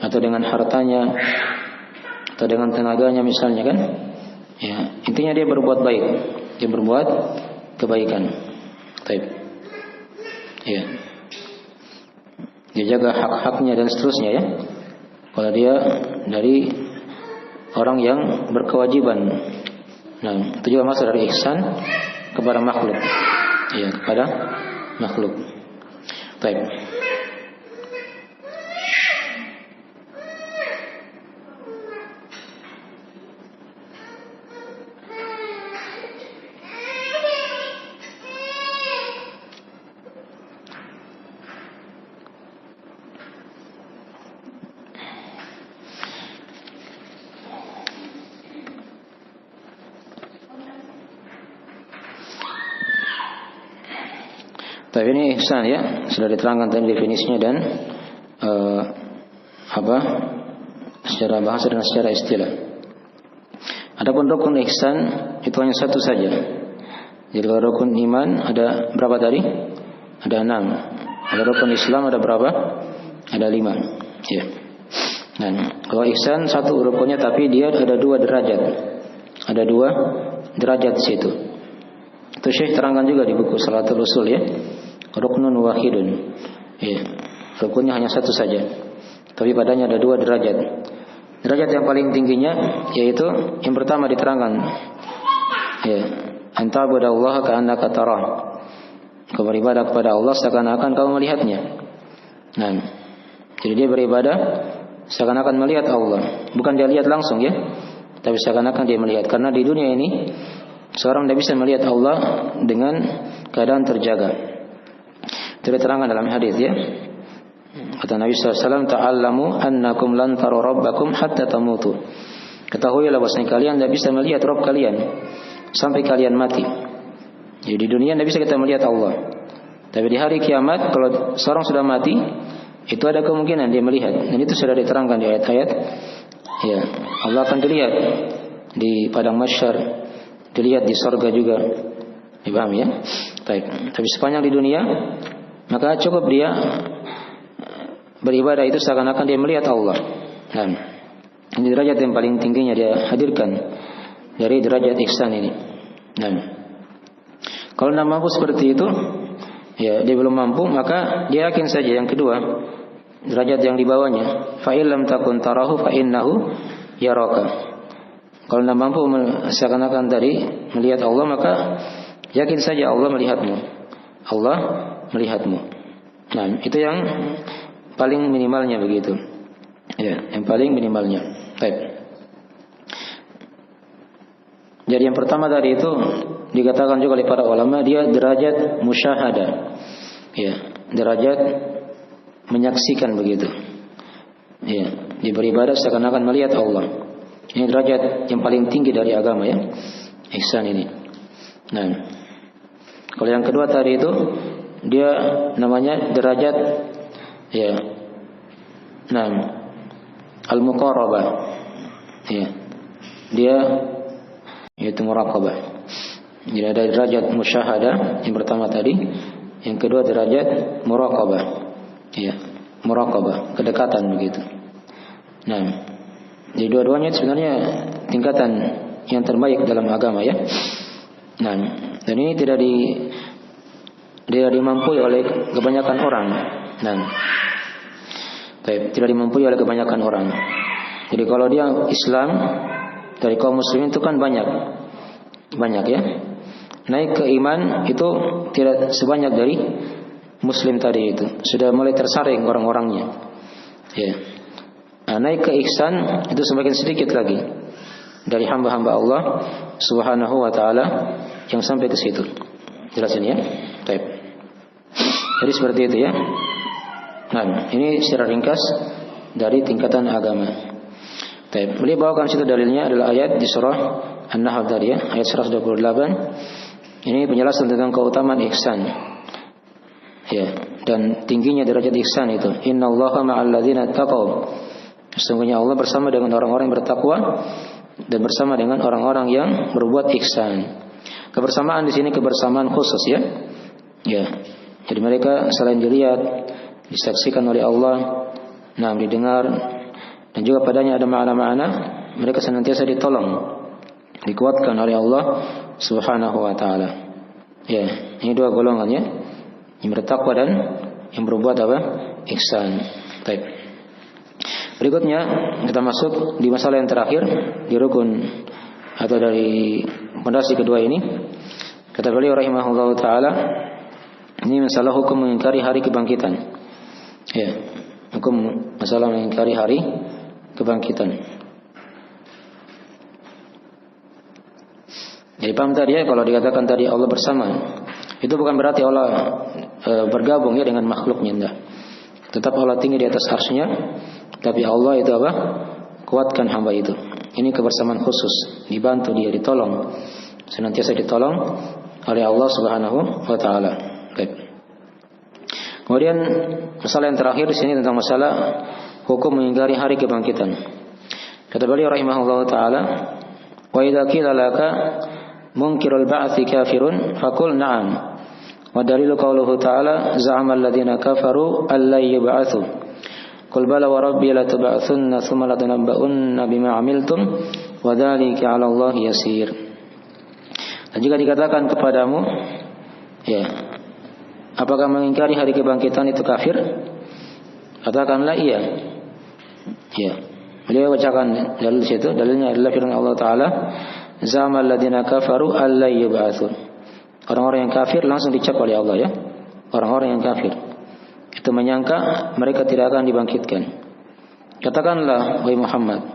atau dengan hartanya atau dengan tenaganya misalnya kan? Ya, intinya dia berbuat baik, dia berbuat kebaikan. Baik. Ya. Dia jaga hak-haknya dan seterusnya ya. Kalau dia dari orang yang berkewajiban. Nah, itu juga masuk dari ihsan kepada makhluk. Ya, kepada makhluk. Baik. Tapi ini ihsan ya, sudah diterangkan tadi definisinya dan secara bahasa dan secara istilah. Adapun rukun ihsan itu hanya satu saja. Jadi kalau rukun iman ada berapa tadi? Ada 6. Ada rukun Islam ada berapa? Ada 5. Ya. Dan kalau ihsan satu rukunnya tapi dia ada 2 derajat. Ada 2 derajat di situ. Itu Syekh terangkan juga di buku Salatul Usul ya. Ruknun wahidun. Ya. Rukunnya hanya satu saja. Tapi padanya ada 2 derajat. Derajat yang paling tingginya yaitu yang pertama diterangkan. Ya. Anta ta'budallaha ka'annaka tarah. Kau beribadah kepada Allah seakan-akan kau melihatnya. Nah, jadi dia beribadah seakan-akan melihat Allah. Bukan dia lihat langsung ya. Tapi seakan-akan dia melihat. Karena di dunia ini seorang tidak bisa melihat Allah dengan keadaan terjaga. Itu diterangkan dalam hadis ya. Kata Nabi SAW, ta'allamu annakum lan taru rabbakum hatta tamutu. Ketahuilah bahwasanya kalian tidak bisa melihat Rabb kalian sampai kalian mati. Jadi di dunia tidak bisa kita melihat Allah. Tapi di hari kiamat kalau seorang sudah mati, itu ada kemungkinan dia melihat. Dan itu sudah diterangkan di ayat-ayat. Ya, Allah akan dilihat di padang mahsyar, dilihat di surga juga. Dipahami ya? Baik. Tapi sepanjang di dunia, maka cukup dia beribadah itu seakan-akan dia melihat Allah. Dan ini derajat yang paling tingginya dia hadirkan dari derajat ihsan ini. Dan kalau tidak mampu seperti itu, ya dia belum mampu, maka dia yakin saja yang kedua, derajat yang di bawahnya. Fa illam takun tarahu fa innahu yaraka. Kalau tidak mampu seakan-akan tadi melihat Allah, maka yakin saja Allah melihatmu. Allah melihatmu. Nah, itu yang paling minimalnya begitu. Ya, yang paling minimalnya. Baik. Jadi yang pertama tadi itu dikatakan juga oleh para ulama, dia derajat musyahadah. Ya, derajat menyaksikan begitu. Ya, dia beribadah seakan-akan melihat Allah. Ini derajat yang paling tinggi dari agama ya, ihsan ini. Nah, kalau yang kedua tadi itu dia namanya derajat ya, nah, al-muqarabah. Ya, dia yaitu muraqabah. Jadi ada derajat musyahadah yang pertama tadi, yang kedua derajat muraqabah. Ya, muraqabah, kedekatan begitu. Nah, jadi dua-duanya sebenarnya tingkatan yang terbaik dalam agama ya. Nah, dan ini tidak dimampui oleh kebanyakan orang. Nah, tidak dimampui oleh kebanyakan orang. Jadi kalau dia Islam dari kaum muslimin itu kan banyak ya. Naik ke iman itu tidak sebanyak dari muslim tadi itu. Sudah mulai tersaring orang-orangnya. Ya. Nah, naik ke ihsan itu semakin sedikit lagi dari hamba-hamba Allah Subhanahu wa taala yang sampai ke situ. Jelasin ya. Baik. Jadi seperti itu ya. Nah, ini secara ringkas dari tingkatan agama. Baik, beliau bawakan situ dalilnya adalah ayat di surah An-Nahl tadi ya, ayat 128. Ini penjelasan tentang keutamaan ihsan. Ya, dan tingginya derajat ihsan itu. Innallaha ma'al ladzina taqaw. Sesungguhnya Allah bersama dengan orang-orang yang bertakwa dan bersama dengan orang-orang yang berbuat ihsan. Kebersamaan di sini kebersamaan khusus ya. Ya. Jadi mereka selain dilihat, disaksikan oleh Allah, nah didengar, dan juga padanya ada makna-makna, mereka senantiasa ditolong, dikuatkan oleh Allah Subhanahu wa taala. Ya, ini dua golongan ya. Yang bertakwa dan yang berbuat apa? Ihsan. Baik. Berikutnya kita masuk di masalah yang terakhir di rukun atau dari pondasi kedua ini. Kata beliau rahimahullah taala, ini masalah hukum mengingkari hari kebangkitan. Ya, hukum masalah mengingkari hari kebangkitan. Jadi paham tadi ya, kalau dikatakan tadi Allah bersama, itu bukan berarti Allah bergabung ya dengan makhluknya, enggak. Tetap Allah tinggi di atas arsy-Nya, tapi Allah itu apa? Kuatkan hamba itu. Ini kebersamaan khusus, dibantu dia, ditolong, senantiasa ditolong oleh Allah Subhanahu wa taala. Baik. Kemudian masalah yang terakhir di sini tentang masalah hukum mengingkari hari kebangkitan. Kata beliau rahimahullah taala, wa idza qila laka munkirul ba'tsi kafirun faqul na'am. Wa dalilu qauluhu ta'ala za'ama alladziina kafaru alla yub'atsu. Qul bala wa rabbi la tub'atsunna tsumma la tunabba'unna bima 'amiltum wa dzalika 'ala Allahi yasir. Dan jika dikatakan kepadamu, ya, apakah mengingkari hari kebangkitan itu kafir? Katakanlah iya. Ya. Beliau bacakan dalil di situ. Dalilnya adalah firman Allah Taala, "Za'ama alladziina kafaru alla yub'atsun." Orang-orang yang kafir langsung dicap oleh Allah ya. Orang-orang yang kafir itu menyangka mereka tidak akan dibangkitkan. Katakanlah wahai Muhammad,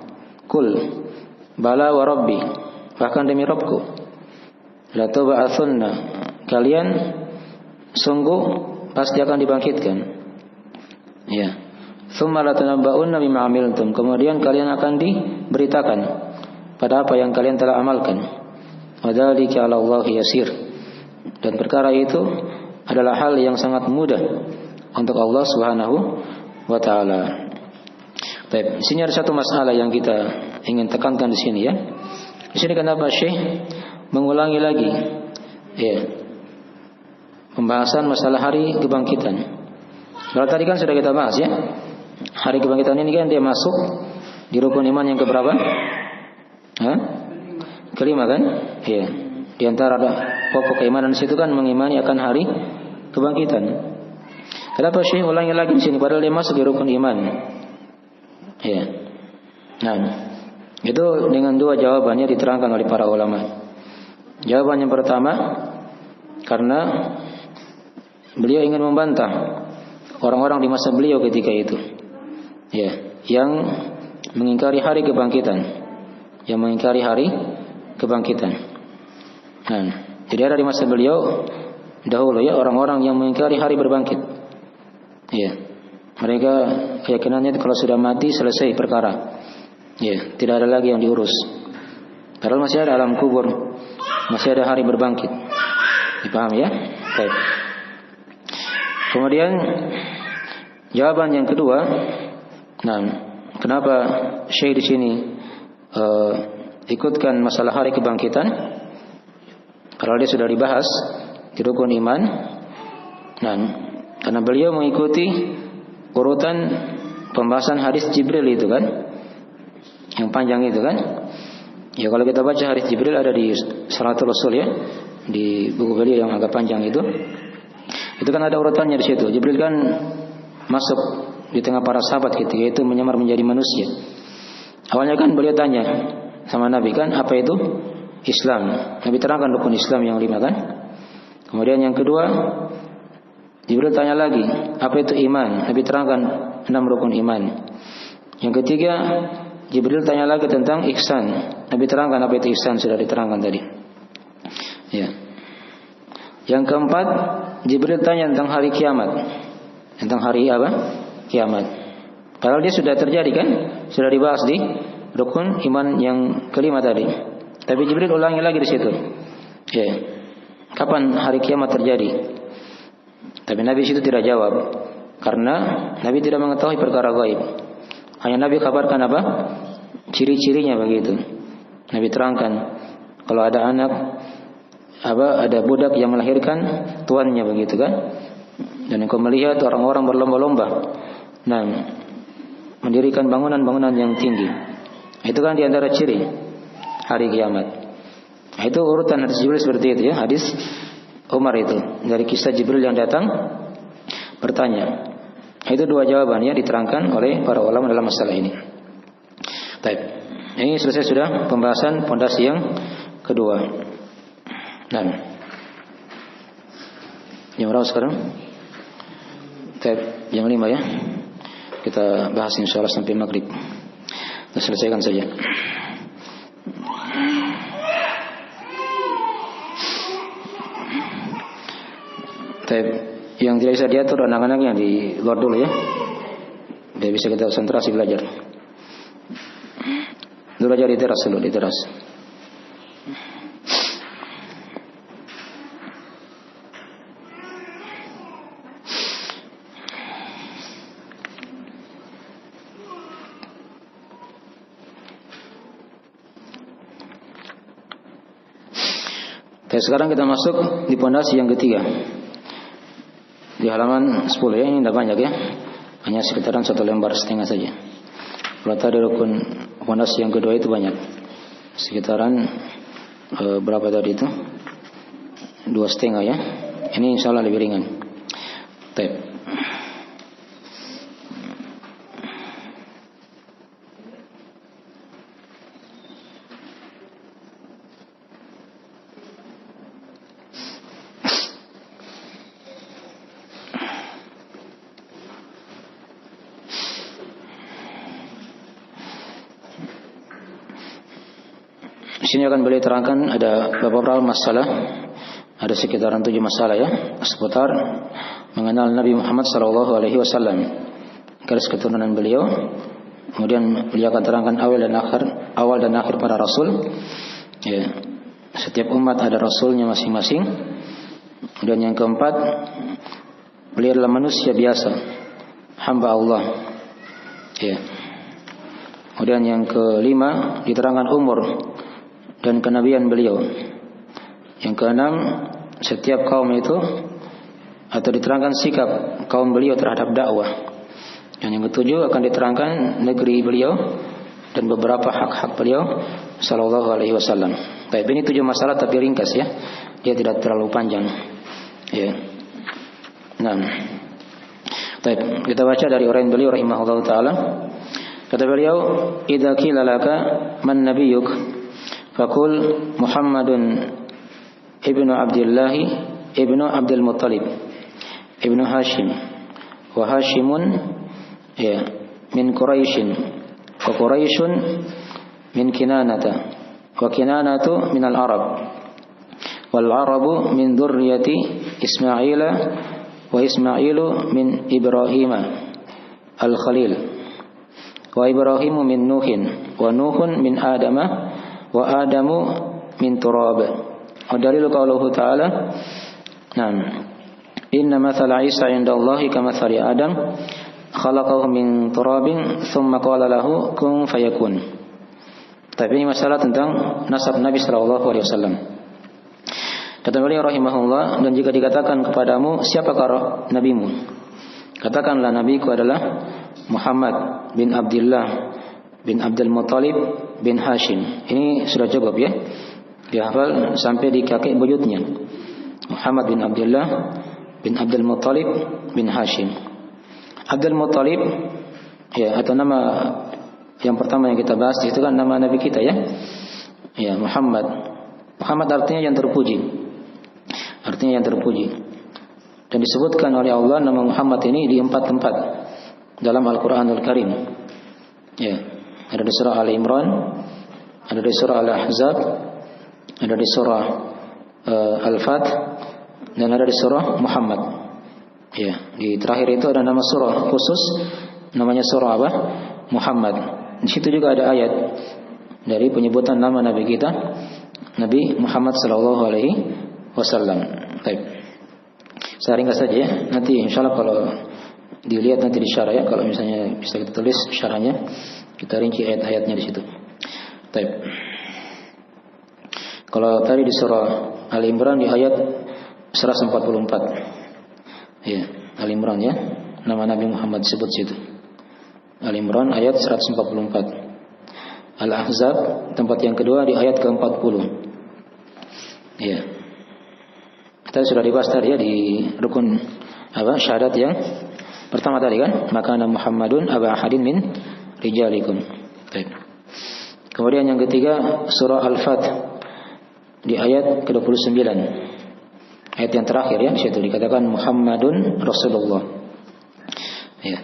"Qul bala wa rabbi." Bahkan demi Rabbku, la tub'atsunna. Kalian sungguh pasti akan dibangkitkan. Ya. Tsumma la tunabba'unna bima 'amiltum. Kemudian kalian akan diberitakan pada apa yang kalian telah amalkan. Wa dzalika 'ala Allahi yasir. Dan perkara itu adalah hal yang sangat mudah untuk Allah Subhanahu wa taala. Baik, di sini ada satu masalah yang kita ingin tekankan di sini ya. Di sini kenapa Syekh mengulangi lagi ya, pembahasan masalah hari kebangkitan. Kalau tadi kan sudah kita bahas ya. Hari kebangkitan ini kan dia masuk di rukun iman yang keberapa? Kelima kan? Iya. Di antara ada pokok keimanan situ kan mengimani akan hari kebangkitan. Kenapa Syekh ulangi lagi di sini padahal dia masuk di rukun iman? Iya. Nah, itu dengan dua jawabannya diterangkan oleh para ulama. Jawaban yang pertama, karena beliau ingin membantah orang-orang di masa beliau ketika itu. Ya, yang mengingkari hari kebangkitan. Yang mengingkari hari kebangkitan. Nah, jadi ada di masa beliau dahulu ya orang-orang yang mengingkari hari berbangkit. Ya. Mereka keyakinannya kalau sudah mati selesai perkara. Ya, tidak ada lagi yang diurus. Padahal masih ada alam kubur, masih ada hari berbangkit. Dipahami ya? Baik. Kemudian jawaban yang kedua, nah, kenapa Syekh di sini ikutkan masalah hari kebangkitan? Kalau dia sudah dibahas di rukun iman, nah, karena beliau mengikuti urutan pembahasan hadis Jibril itu kan, yang panjang itu kan. Ya kalau kita baca hadis Jibril ada di Salatul Rasul ya, di buku beliau yang agak panjang itu kan ada urutannya di situ. Jibril kan masuk di tengah para sahabat ketika itu menyamar menjadi manusia. Awalnya kan beliau tanya sama Nabi kan, apa itu Islam? Nabi terangkan rukun Islam yang 5 kan. Kemudian yang kedua, Jibril tanya lagi, apa itu iman? Nabi terangkan 6 rukun iman. Yang ketiga, Jibril tanya lagi tentang ihsan. Nabi terangkan apa itu ihsan, sudah diterangkan tadi. Ya. Yang keempat, Jibril tanya tentang hari kiamat. Tentang hari apa? Kiamat. Padahal dia sudah terjadi kan? Sudah dibahas di rukun iman yang kelima tadi. Tapi Jibril ulangi lagi di situ. Ya. Kapan hari kiamat terjadi? Tapi Nabi situ tidak jawab, karena Nabi tidak mengetahui perkara gaib. Hanya Nabi kabarkan apa? Ciri-cirinya begitu. Nabi terangkan kalau ada anak ada budak yang melahirkan tuannya begitu kan. Dan engkau melihat orang-orang berlomba-lomba, nah, mendirikan bangunan-bangunan yang tinggi. Itu kan diantara ciri hari kiamat. Nah, itu urutan hadis Jibril seperti itu ya, hadis Umar itu dari kisah Jibril yang datang bertanya. Itu 2 jawaban ya diterangkan oleh para ulama dalam masalah ini. Baik. Ini selesai sudah pembahasan pondasi yang kedua. Dan yang berapa sekarang? Baik, yang 5 ya. Kita bahas insyaallah sampai maghrib. Kita selesaikan saja. Yang tidak bisa diatur anak-anak yang di luar dulu ya. Tidak bisa kita konsentrasi belajar. Dulu aja di teras dulu, di teras. Sekarang kita masuk di pondasi yang ketiga. Di halaman 10 ya, ini tidak banyak ya. Hanya sekitaran 1,5 lembar saja. Kalau tadi rukun pondasi yang kedua itu banyak. Sekitaran berapa tadi itu? 2,5 ya. Ini insya Allah lebih ringan. Baik. Di sini akan beliau terangkan ada beberapa masalah, ada sekitaran 7 masalah ya, seputar mengenal Nabi Muhammad SAW, garis keturunan beliau. Kemudian beliau akan terangkan awal dan akhir para rasul. Ya, setiap umat ada rasulnya masing-masing. Dan yang keempat, beliau adalah manusia biasa, hamba Allah. Ya. Kemudian yang kelima diterangkan umur dan kenabian beliau. Yang keenam, setiap kaum itu atau diterangkan sikap kaum beliau terhadap dakwah. Dan yang ketujuh akan diterangkan negeri beliau dan beberapa hak-hak beliau sallallahu alaihi wasallam. Baik, ini 7 masalah tapi ringkas ya. Dia tidak terlalu panjang. Ya. Nah. Baik, kita baca dari orang beliau rahimahullahu taala. Kata beliau, "Idza qila laka man nabiyyuk?" Fakul Muhammadun ibnu Abdullah ibnu Abdul Muttalib ibnu Hashim wa Hashimun ya min Quraisyin, wa Quraisyun min Kinanata, wa Kinanatu min al-Arab, wal Arabu min dzurriyyati Ismaila, wa Ismailu min Ibrahima al-Khalil, wa Ibrahimu min Nuhin, wa Nuhun min Adama, wa Adamu min Turab. Wa dalilu qauluhu ta'ala, nah, inna mathala Isa 'inda Allahi kamathali Adam khalaqahu min turabin thumma qala lahu kun fayakun. Tapi ini masalah tentang nasab Nabi sallallahu alaihi wasallam. Kata beliau rahimahullah, dan jika dikatakan kepadamu siapakah nabimu, katakanlah nabiku adalah Muhammad bin Abdullah bin Abdul Muttalib bin Hashim. Ini sudah cukup ya, dihafal sampai di kakek buyutnya, Muhammad bin Abdullah bin Abdul Muttalib bin Hashim. Abdul Muttalib ya, atau nama yang pertama yang kita bahas itu kan nama nabi kita ya. Ya, Muhammad. Muhammad artinya yang terpuji. Artinya yang terpuji. Dan disebutkan oleh Allah nama Muhammad ini di 4 tempat dalam Al-Qur'anul Karim. Ya, ada di surah Ali Imran, ada di surah Al-Ahzab, ada di surah Al-Fat, dan ada di surah Muhammad. Ya, di terakhir itu ada nama surah khusus, namanya surah apa? Muhammad. Di situ juga ada ayat dari penyebutan nama nabi kita, Nabi Muhammad sallallahu alaihi wasallam. Baik. Saya ringkas saja ya. Nanti insyaallah kalau dilihat nanti di syarah ya, kalau misalnya bisa kita tulis syarahnya, kita rinci ayat-ayatnya di situ. Baik. Kalau tadi di surah Ali Imran di ayat 144. Ya, Ali Imran ya. Nama Nabi Muhammad disebut situ. Ali Imran ayat 144. Al-Ahzab tempat yang kedua di ayat ke-40. Ya. Kita sudah dibahas tadi ya di rukun syahadat yang pertama tadi kan, maka Muhammadun aba ahadin min rijalikum. Baik. Kemudian yang ketiga surah Al-Fat di ayat ke-29. Ayat yang terakhir ya, di situ dikatakan Muhammadun Rasulullah. Ya.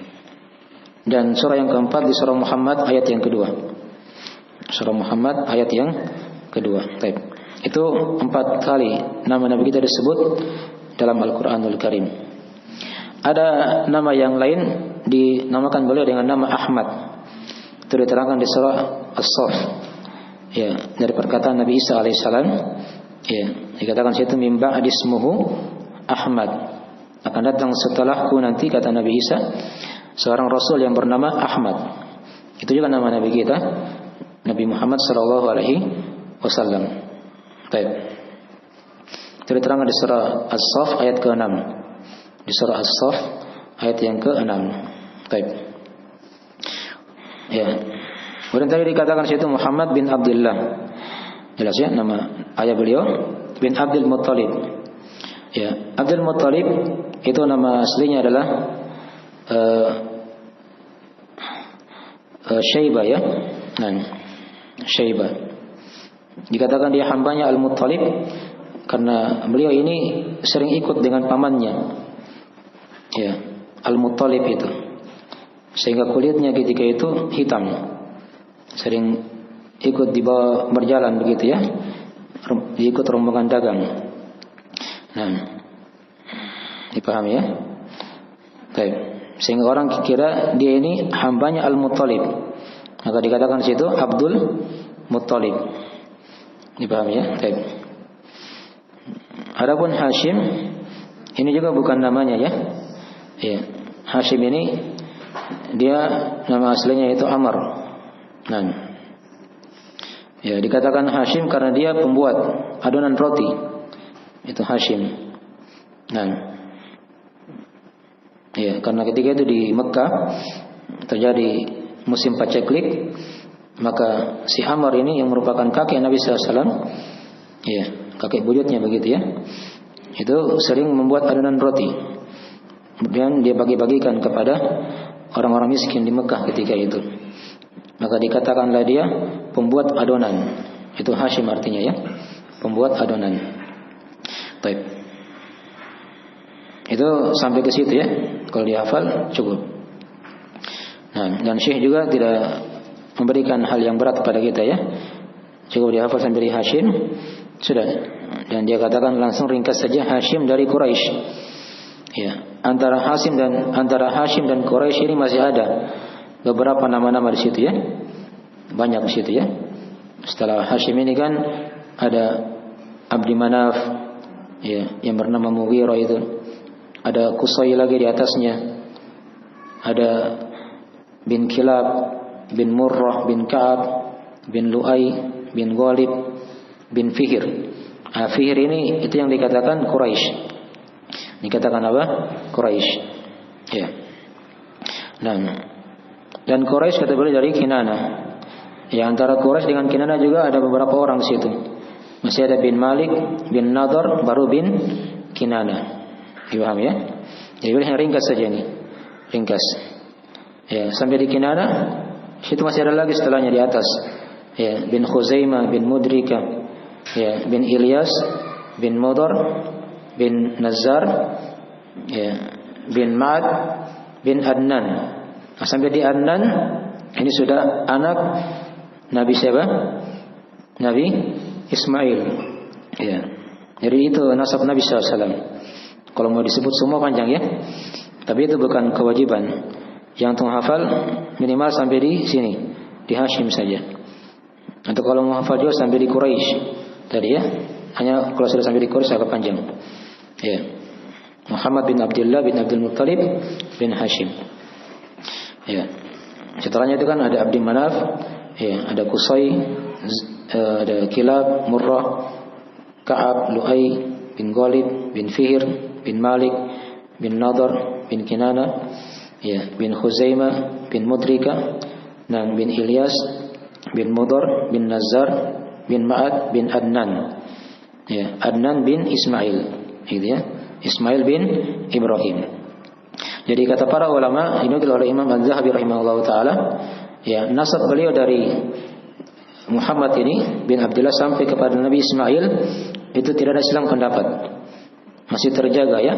Dan surah yang keempat di surah Muhammad ayat yang kedua. Surah Muhammad ayat yang kedua. Baik. Itu 4 kali nama Nabi kita disebut dalam Al-Quranul Karim. Ada nama yang lain dinamakan beliau dengan nama Ahmad. Itu diterangkan di surah As-Saff. Ya, dari perkataan Nabi Isa alaihissalam. Ya, dikatakan situ min ba'di ismuhu Ahmad. Akan datang setelahku nanti, kata Nabi Isa, seorang rasul yang bernama Ahmad. Itu juga nama Nabi kita, Nabi Muhammad sallallahu alaihi wasallam. Baik. Itu diterangkan di surah As-Saff ayat ke-6. Di surah As-Saff ayat yang ke-6. Baik. Ya. Kemudian tadi dikatakan situ Muhammad bin Abdullah. Jelas ya nama ayah beliau, bin Abdul Muttalib. Ya, Abdul Muttalib itu nama aslinya adalah Syaibah ya. Nah, Syaibah. Dikatakan dia hambanya Al-Muttalib karena beliau ini sering ikut dengan pamannya. Ya, Al-Muttalib itu. Sehingga kulitnya ketika itu hitam. Sering ikut dibawa berjalan begitu ya. Ikut rombongan dagang. Nah, dipahami ya? Baik. Sehingga orang kira dia ini hambanya Al-Muttalib. Maka dikatakan situ Abdul Muttalib. Dipahami ya? Baik. Adapun Hashim ini juga bukan namanya ya. Ya. Hashim ini dia nama aslinya itu Amr. Nah. Ya, dikatakan Hashim karena dia pembuat adonan roti. Itu Hashim. Nah. Ya, karena ketika itu di Mekah terjadi musim paceklik, maka si Amr ini yang merupakan kakek Nabi SAW, ya, kakek buyutnya begitu ya, itu sering membuat adonan roti. Kemudian dia bagi-bagikan kepada orang-orang miskin di Mekah ketika itu. Maka dikatakanlah dia pembuat adonan. Itu Hashim artinya ya, pembuat adonan. Baik. Itu sampai ke situ ya. Kalau dihafal cukup. Nah, dan Syekh juga tidak memberikan hal yang berat kepada kita ya. Cukup dihafal sampai di Hashim sudah. Dan dia katakan langsung ringkas saja Hashim dari Quraisy. Ya, antara Hashim dan Quraisy ini masih ada beberapa nama-nama di situ ya. Banyak di situ ya. Setelah Hashim ini kan ada Abdi Manaf ya, yang bernama Mughirah itu. Ada Qusay lagi di atasnya. Ada bin Kilab, bin Murrah, bin Ka'ab, bin Lu'ay, bin Ghalib, bin Fihr. Fihr ini itu yang dikatakan Quraisy. Dikatakan apa? Quraisy. Ya. Nah, dan Quraisy kata beliau dari Kinana. Ya, antara Quraisy dengan Kinana juga ada beberapa orang di situ. Masih ada bin Malik, bin Nadhr, baru bin Kinana. Dipaham ya? Jadi boleh ringkas saja nih. Ringkas. Ya, sampai di Kinana, situ masih ada lagi setelahnya di atas. Ya, bin Khuzaimah, bin Mudrika, ya, bin Ilyas, bin Mudar, bin Nazar, ya, bin Ma'ad, bin Adnan. Nah, sampai di Adnan, ini sudah anak Nabi siapa? Nabi Ismail. Ya. Jadi itu nasab Nabi SAW. Kalau mau disebut semua panjang ya. Tapi itu bukan kewajiban. Yang untuk hafal minimal sampai di sini, di Hashim saja. Atau kalau mau hafal juga sampai di Quraisy tadi ya. Hanya kalau sudah sampai di Quraisy agak panjang. Ya. Muhammad bin Abdullah bin Abdul Muttalib bin Hashim. Ya. Setelahnya itu kan ada Abdi Manaf, ya, ada Qusay, ada Kilab, Murrah, Ka'ab, Lu'ay, bin Ghalib, bin Fihr, bin Malik, bin Nadhr, bin Kinana, ya, bin Khuzaimah, bin Mudrika, dan bin Ilyas, bin Mudar, bin Nazar, bin Ma'ad, bin Adnan. Ya, Adnan bin Ismail, gitu ya. Ismail bin Ibrahim. Jadi kata para ulama, ini oleh Imam Az-Zahabi rahimahullah taala, ya, nasab beliau dari Muhammad ini bin Abdullah sampai kepada Nabi Ismail itu tidak ada silang pendapat. Masih terjaga ya.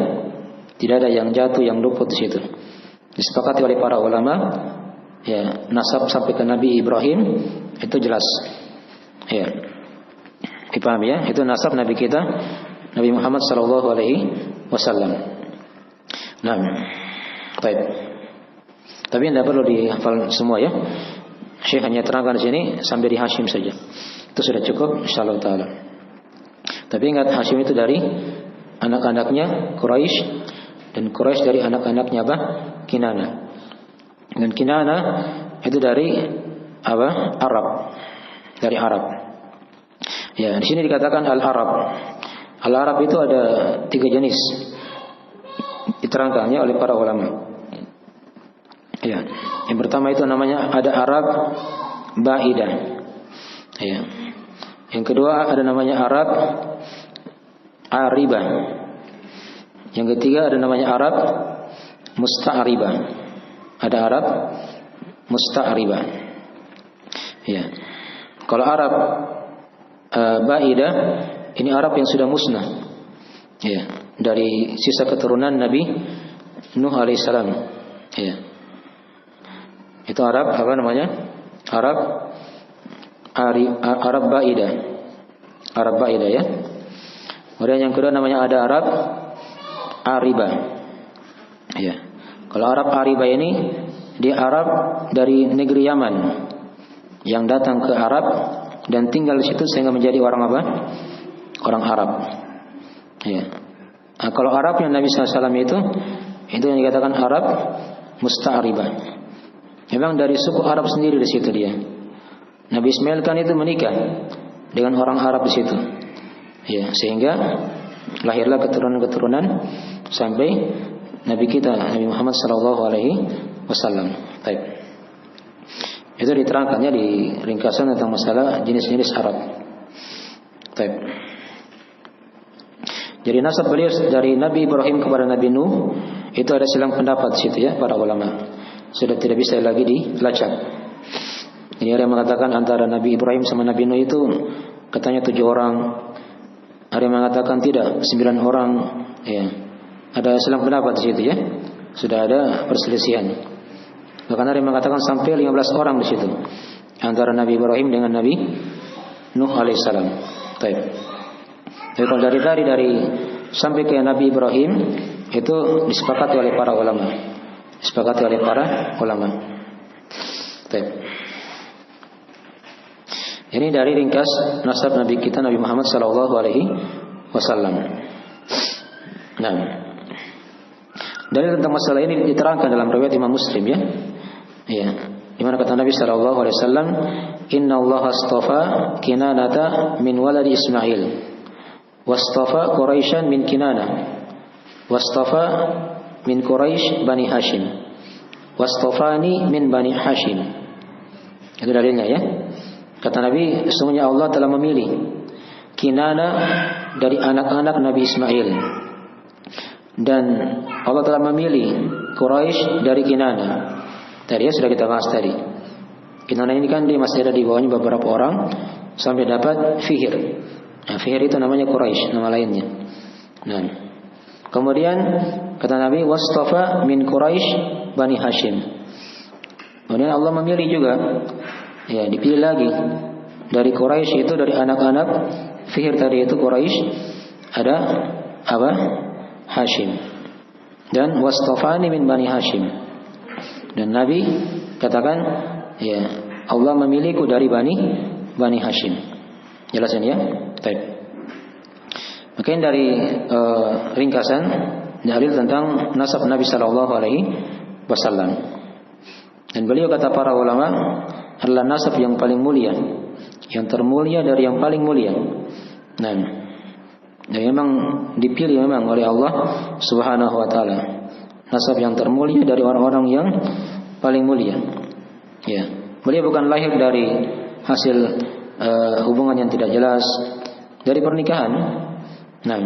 Tidak ada yang jatuh, yang luput di situ. Disepakati oleh para ulama, ya, nasab sampai ke Nabi Ibrahim itu jelas. Ya. Dipahami ya? Itu nasab Nabi kita, Nabi Muhammad sallallahu alaihi wasallam. Nah, baik. Tapi tidak perlu dihafal semua ya. Syekh hanya terangkan di sini sampai di Hashim saja. Itu sudah cukup insyaallah taala. Tapi ingat Hashim itu dari anak-anaknya Quraisy dan Quraisy dari anak-anaknya apa? Kinana. Dan Kinana itu dari apa? Arab. Dari Arab. Ya, di sini dikatakan Al-Arab. Al-Arab itu ada 3 jenis. Diterangkannya oleh para ulama. Ya, yang pertama itu namanya ada Arab Ba'idah. Ya. Yang kedua ada namanya Arab Aribah. Yang ketiga ada namanya Arab Musta'ribah. Ada Arab Musta'ribah. Ya. Kalau Arab Ba'idah ini Arab yang sudah musnah. Ya, dari sisa keturunan Nabi Nuh alaihissalam. Ya. Itu Arab apa namanya? Arab Ba'idah. Arab Ba'idah ya. Kemudian yang kedua namanya ada Arab Aribah. Ya. Kalau Arab Aribah ini dia Arab dari negeri Yaman yang datang ke Arab dan tinggal di situ sehingga menjadi orang apa? Orang Arab. Ya. Nah, kalau Arab yang Nabi SAW itu yang dikatakan Arab Musta'ribah. Memang dari suku Arab sendiri di situ dia. Nabi Ismail kan itu menikah dengan orang Arab di situ. Ya, sehingga lahirlah keturunan-keturunan sampai Nabi kita Nabi Muhammad sallallahu alaihi wasallam. Baik. Itu diterangkannya di ringkasan tentang masalah jenis-jenis Arab. Baik. Jadi nasab beliau dari Nabi Ibrahim kepada Nabi Nuh itu ada silang pendapat di situ ya para ulama. Sudah tidak bisa lagi dilacak. Ini ada yang mengatakan antara Nabi Ibrahim sama Nabi Nuh itu katanya 7 orang. Ada yang mengatakan tidak, 9 orang. Ya. ada selang pendapat di situ ya. Sudah ada perselisihan. Bahkan ada yang mengatakan sampai 15 orang di situ. Antara Nabi Ibrahim dengan Nabi Nuh alaihissalam. Baik. Jadi kalau dari sampai ke Nabi Ibrahim itu disepakati oleh para ulama. Disepakati oleh para ulama. Baik. Ini dari ringkas nasab Nabi kita Nabi Muhammad sallallahu alaihi wasallam. Nah, dari tentang masalah ini diterangkan dalam riwayat Imam Muslim ya. Ya, di mana kata Nabi sallallahu alaihi wasallam, "Inna Allah astafa Kinanata min waladi Ismail, wastafa Quraisyan min Kinana, wastafa min Quraisy Bani Hashim, wastafani min Bani Hashim." Itu dalilnya ya. Kata Nabi, sesungguhnya Allah telah memilih Kinana dari anak-anak Nabi Ismail, dan Allah telah memilih Quraisy dari Kinana. Tadi ya sudah kita bahas tadi. Kinana ini kan dia masih ada di bawahnya beberapa orang sampai dapat Fihr. Nah, Fihr itu namanya Quraisy, nama lainnya. Nah, kemudian kata Nabi, wastafa min Quraisy Bani Hashim. Kemudian Allah memilih juga, ya dipilih lagi dari Quraisy itu dari anak-anak Fihr tadi itu Quraisy ada apa? Hashim. Dan wastafani min Bani Hashim. Dan Nabi katakan, ya Allah memilihku dari Bani Hashim. Jelas ini ya? Baik. Mungkin dari ringkasan dalil tentang nasab Nabi sallallahu alaihi wasallam. Dan beliau kata para ulama adalah nasab yang paling mulia, yang termulia dari yang paling mulia. Nah, dan memang dipilih memang oleh Allah Subhanahu wa taala. Nasab yang termulia dari orang-orang yang paling mulia. Ya, beliau bukan lahir dari hasil hubungan yang tidak jelas, dari pernikahan. Nah,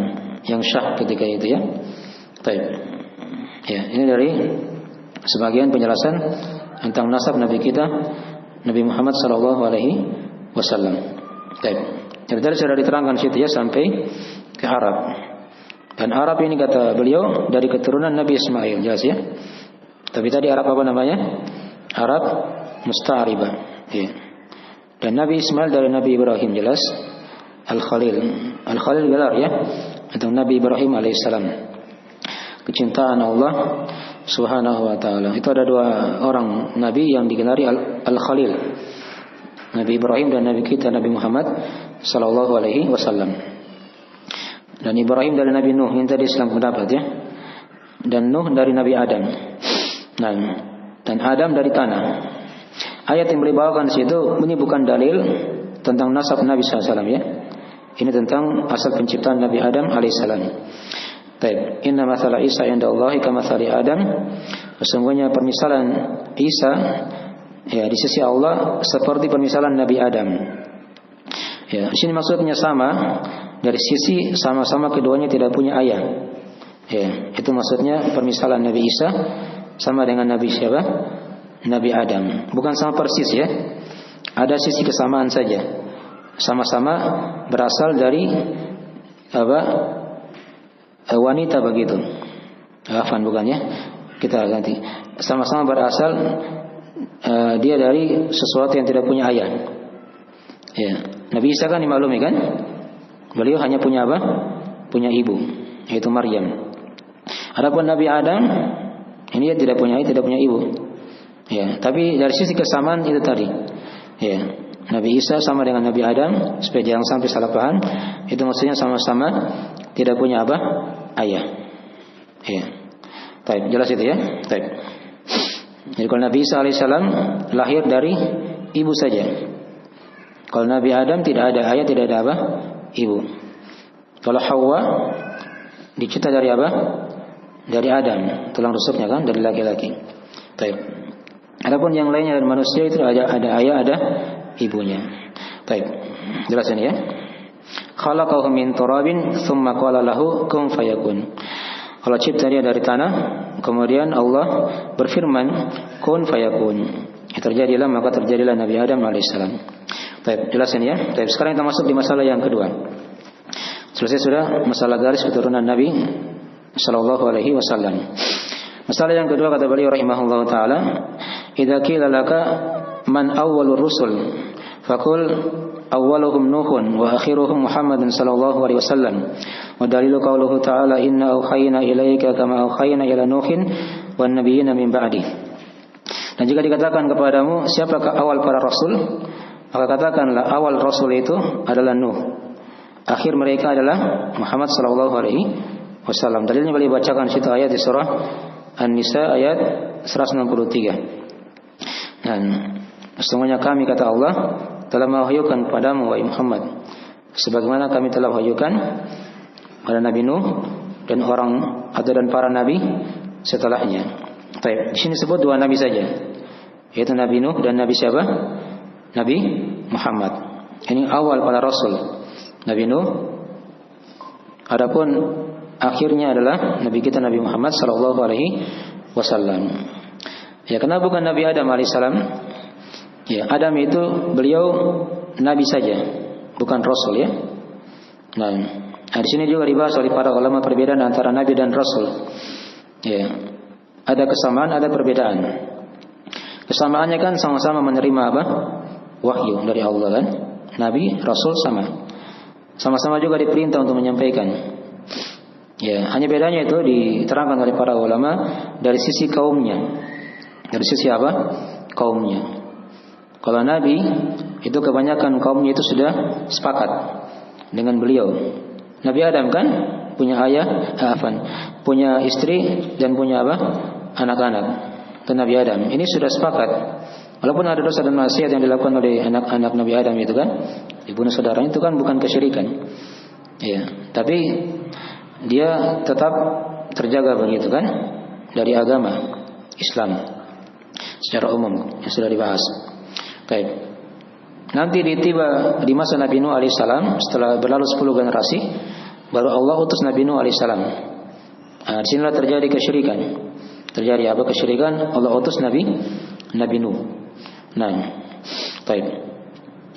yang syah ketika itu ya. Baik. Ya, ini dari sebagian penjelasan tentang nasab Nabi kita Nabi Muhammad sallallahu alaihi wasallam. Baik. Jadi tadi sudah diterangkan situ ya sampai ke Arab. Dan Arab ini kata beliau dari keturunan Nabi Ismail, jelas ya. Tapi tadi Arab apa namanya? Arab Musta'ribah. Ya. Dan Nabi Ismail dari Nabi Ibrahim, jelas. Al-Khalil. Al-Khalil gelar ya, atau Nabi Ibrahim alaihissalam. Kecintaan Allah Subhanahu wa taala. Itu ada dua orang nabi yang digelari Al-Khalil. Nabi Ibrahim dan Nabi kita Nabi Muhammad sallallahu alaihi wasallam. Dan Ibrahim dari Nabi Nuh, yang tadi Islam pendapat ya. Dan Nuh dari Nabi Adam. Nah, dan Adam dari tanah. Ayat yang beliau bawakan di situ ini bukan dalil tentang nasab Nabi SAW ya. Ini tentang asal penciptaan Nabi Adam alaihissalam. Baik, inna mathala Isa indallahi kamathali Adam. Sesungguhnya permisalan Isa ya di sisi Allah seperti permisalan Nabi Adam. Ya, di sini maksudnya sama dari sisi sama-sama keduanya tidak punya ayah. Ya, itu maksudnya permisalan Nabi Isa sama dengan Nabi siapa? Nabi Adam. Bukan sama persis ya. Ada sisi kesamaan saja. Sama-sama berasal dari apa? Wanita begitu. Afan bukan ya? Kita ganti. Sama-sama berasal dia dari sesuatu yang tidak punya ayah. Ya, Nabi Isa kan dimaklumi kan? Beliau hanya punya apa? Punya ibu, yaitu Maryam. Adapun Nabi Adam ini dia tidak punya ayah, tidak punya ibu. Ya, tapi dari sisi kesamaan itu tadi. Ya, Nabi Isa sama dengan Nabi Adam, supaya jangan sampai salah paham. Itu maksudnya sama-sama tidak punya apa? Ayah. Ya. Baik, jelas itu ya. Baik. Jadi kalau Nabi Isa alaihissalam lahir dari ibu saja. Kalau Nabi Adam tidak ada ayah, tidak ada apa? Ibu. Kalau Hawa dicipta dari apa? Dari Adam, tulang rusuknya kan, dari laki-laki. Baik. Adapun yang lainnya dari manusia itu ada ayah, ada ibunya. Baik. Jelas ini ya. Khalaqahu min turabin tsumma qala lahu kun fayakun. Allah cipta dia dari tanah, kemudian Allah berfirman kun fayakun. Terjadilah maka terjadilah Nabi Adam alaihissalam. Baik, jelas ini ya. Baik, sekarang kita masuk di masalah yang kedua. Selesai sudah masalah garis keturunan Nabi sallallahu alaihi wasallam. Masalah yang kedua kata beliau rahimahullahu taala, "Idza qila laka man awwalur rusul, faqul awwaluhum Nuhun wa akhiruhum Muhammadun sallallahu alaihi wasallam. Wa dalilu qauluhu ta'ala inna auhayna ilaika kama auhayna ila Nuhin wan nabiyina min ba'di." Dan jika dikatakan kepadamu siapakah awal para rasul, maka katakanlah awal rasul itu adalah Nuh. Akhir mereka adalah Muhammad sallallahu alaihi wasallam. Dalilnya beliau bacakan situ ayat di surah An-Nisa ayat 163. Dan sesungguhnya kami kata Allah telah mewahyukan kepadamu wahai Muhammad sebagaimana kami telah wahyukan pada Nabi Nuh dan para nabi setelahnya. Baik, di sini sebut dua nabi saja, yaitu Nabi Nuh dan Nabi siapa? Nabi Muhammad. Ini awal para rasul, Nabi Nuh. Adapun akhirnya adalah Nabi kita Nabi Muhammad sallallahu alaihi wasallam. Ya, kenapa bukan Nabi Adam alaihissalam? Ya, Adam itu beliau nabi saja, bukan rasul ya. Nah, di sini juga dibahas oleh para ulama perbedaan antara nabi dan rasul. Ya, ada kesamaan, ada perbedaan. Kesamaannya kan sama-sama menerima apa? Wahyu dari Allah kan. Nabi, rasul sama. Sama-sama juga diperintah untuk menyampaikan. Ya, hanya bedanya itu diterangkan oleh para ulama dari sisi kaumnya. Dari sisi apa? Kaumnya. Kalau Nabi itu kebanyakan kaumnya itu sudah sepakat dengan beliau. Nabi Adam kan punya punya istri dan punya apa? Anak-anak. Itu Nabi Adam. Ini sudah sepakat. Walaupun ada dosa dan maksiat yang dilakukan oleh anak-anak Nabi Adam itu kan, dibunuh saudaranya itu kan bukan kesyirikan. Ya, tapi dia tetap terjaga begitu kan dari agama Islam secara umum yang sudah dibahas. Baik. Nanti tiba di masa Nabi Nuh alaihissalam, setelah berlalu 10 generasi, baru Allah utus Nabi Nuh alaihissalam. Di sinilah terjadi kesyirikan. Terjadi apa kesyirikan? Allah utus Nabi Nuh. Nah, baik.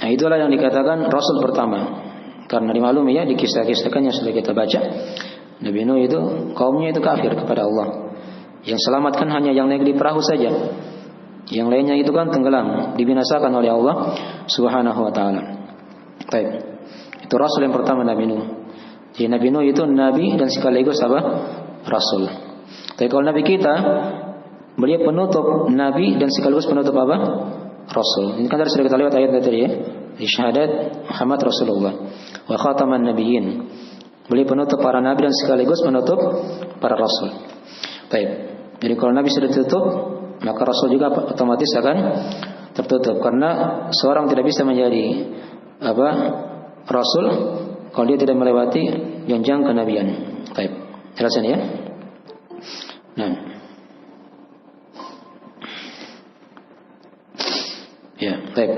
Nah, itulah yang dikatakan Rasul pertama. Karena dimaklumi ya, dikisah-kisahkan yang sudah kita baca, Nabi Nuh itu kaumnya itu kafir kepada Allah. Yang selamatkan hanya yang naik di perahu saja. Yang lainnya itu kan tenggelam, dibinasakan oleh Allah Subhanahu wa taala. Baik. Itu Rasul yang pertama Nabi Nuh. Jadi Nabi Nuh itu nabi dan sekaligus apa? Rasul. Tapi kalau Nabi kita, beliau penutup nabi dan sekaligus penutup apa? Rasul. Ini kan sudah kita lihat ayat tadi ya. Syahadat Muhammad Rasulullah wa khataman nabiyyin. Beliau penutup para nabi dan sekaligus penutup para rasul. Baik. Jadi kalau nabi sudah tutup, maka rasul juga otomatis akan tertutup karena seorang tidak bisa menjadi apa? Rasul kalau dia tidak melewati jenjang kenabian. Baik. Jelasin ya. Nah. Ya, baik.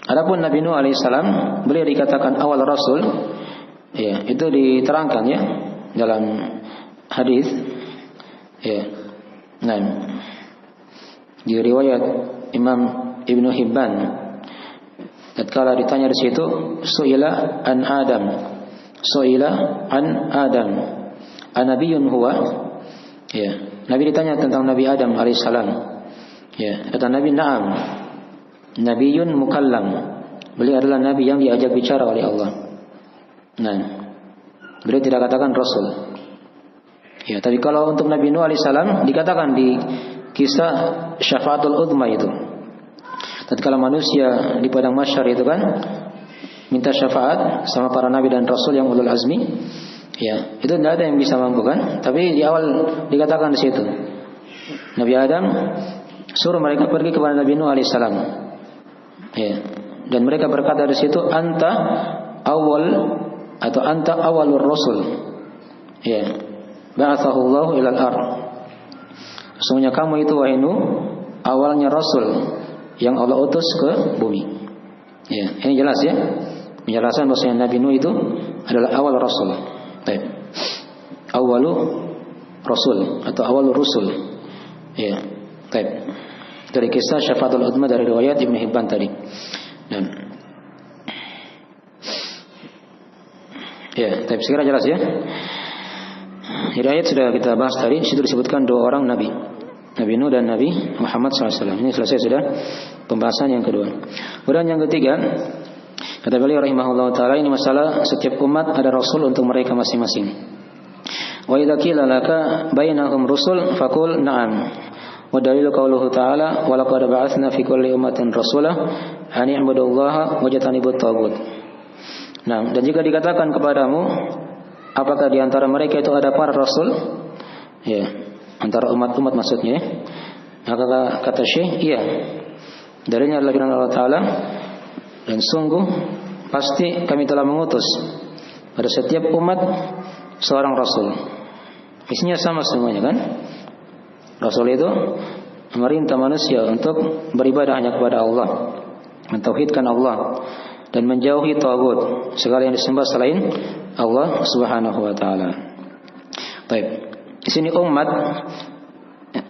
Adapun Nabi Nuh alaihissalam, beliau dikatakan awal rasul. Ya, itu diterangkan ya dalam hadis. Ya. Nah, di riwayat Imam Ibnu Hibban, tatkala ditanya di situ, su'ila an Adam, anabiyyun huwa? Ya, Nabi ditanya tentang Nabi Adam alaihissalam. Ya, kata Nabi, na'am. Nabiyyun mukallam. Beliau adalah nabi yang diajak bicara oleh Allah. Nah, beliau tidak katakan rasul. Ya, tapi kalau untuk Nabi Nuh alaihissalam dikatakan di kisah syafaatul udma itu. Tatkala manusia di padang mahsyar itu kan minta syafaat sama para nabi dan rasul yang ulul azmi. Ya, itu tidak ada yang bisa mampu kan? Tapi di awal dikatakan di situ. Nabi Adam suruh mereka pergi kepada Nabi Nuh alaihissalam. Ya. Dan mereka berkata di situ anta awalur rasul. Ya. Ba'athahu Allah ilal ardh. Sesungguhnya kamu itu wahai Nuh awalnya rasul yang Allah utus ke bumi. Ya, ini jelas ya. Penjelasan bahwasanya Nabi Nuh itu adalah awal rasul. Baik. Awalu rasul atau awalur rusul. Ya. Baik. Dari kisah Syafaatul Udma dari riwayat Ibnu Hibban tadi. Dan ya, tapi segera jelas ya. Jadi ayat sudah kita bahas tadi. Di situ disebutkan dua orang nabi, Nabi Nuh dan Nabi Muhammad SAW. Ini selesai sudah pembahasan yang kedua. Kemudian yang ketiga, kata beliau rahimahullah taala, ini masalah setiap umat ada rasul untuk mereka masing-masing. Wa idza qila laka bainahum rusul faqul na'am. Wa dalilu qauluhu ta'ala wa laqad ba'atsna fi kulli ummatin rasulah an i'budullaha wajtanibut taghut. Nah, dan jika dikatakan kepadamu, apakah di antara mereka itu ada para rasul? Ya, antara umat-umat maksudnya. Maka kata Syekh, iya. Dalilnya adalah firman Allah Ta'ala, dan sungguh pasti kami telah mengutus pada setiap umat seorang rasul. Isinya sama semuanya kan? Rasul itu memerintah manusia untuk beribadah hanya kepada Allah, mentauhidkan Allah, dan menjauhi taghut, segala yang disembah selain Allah Subhanahu wa taala. Baik. Di sini umat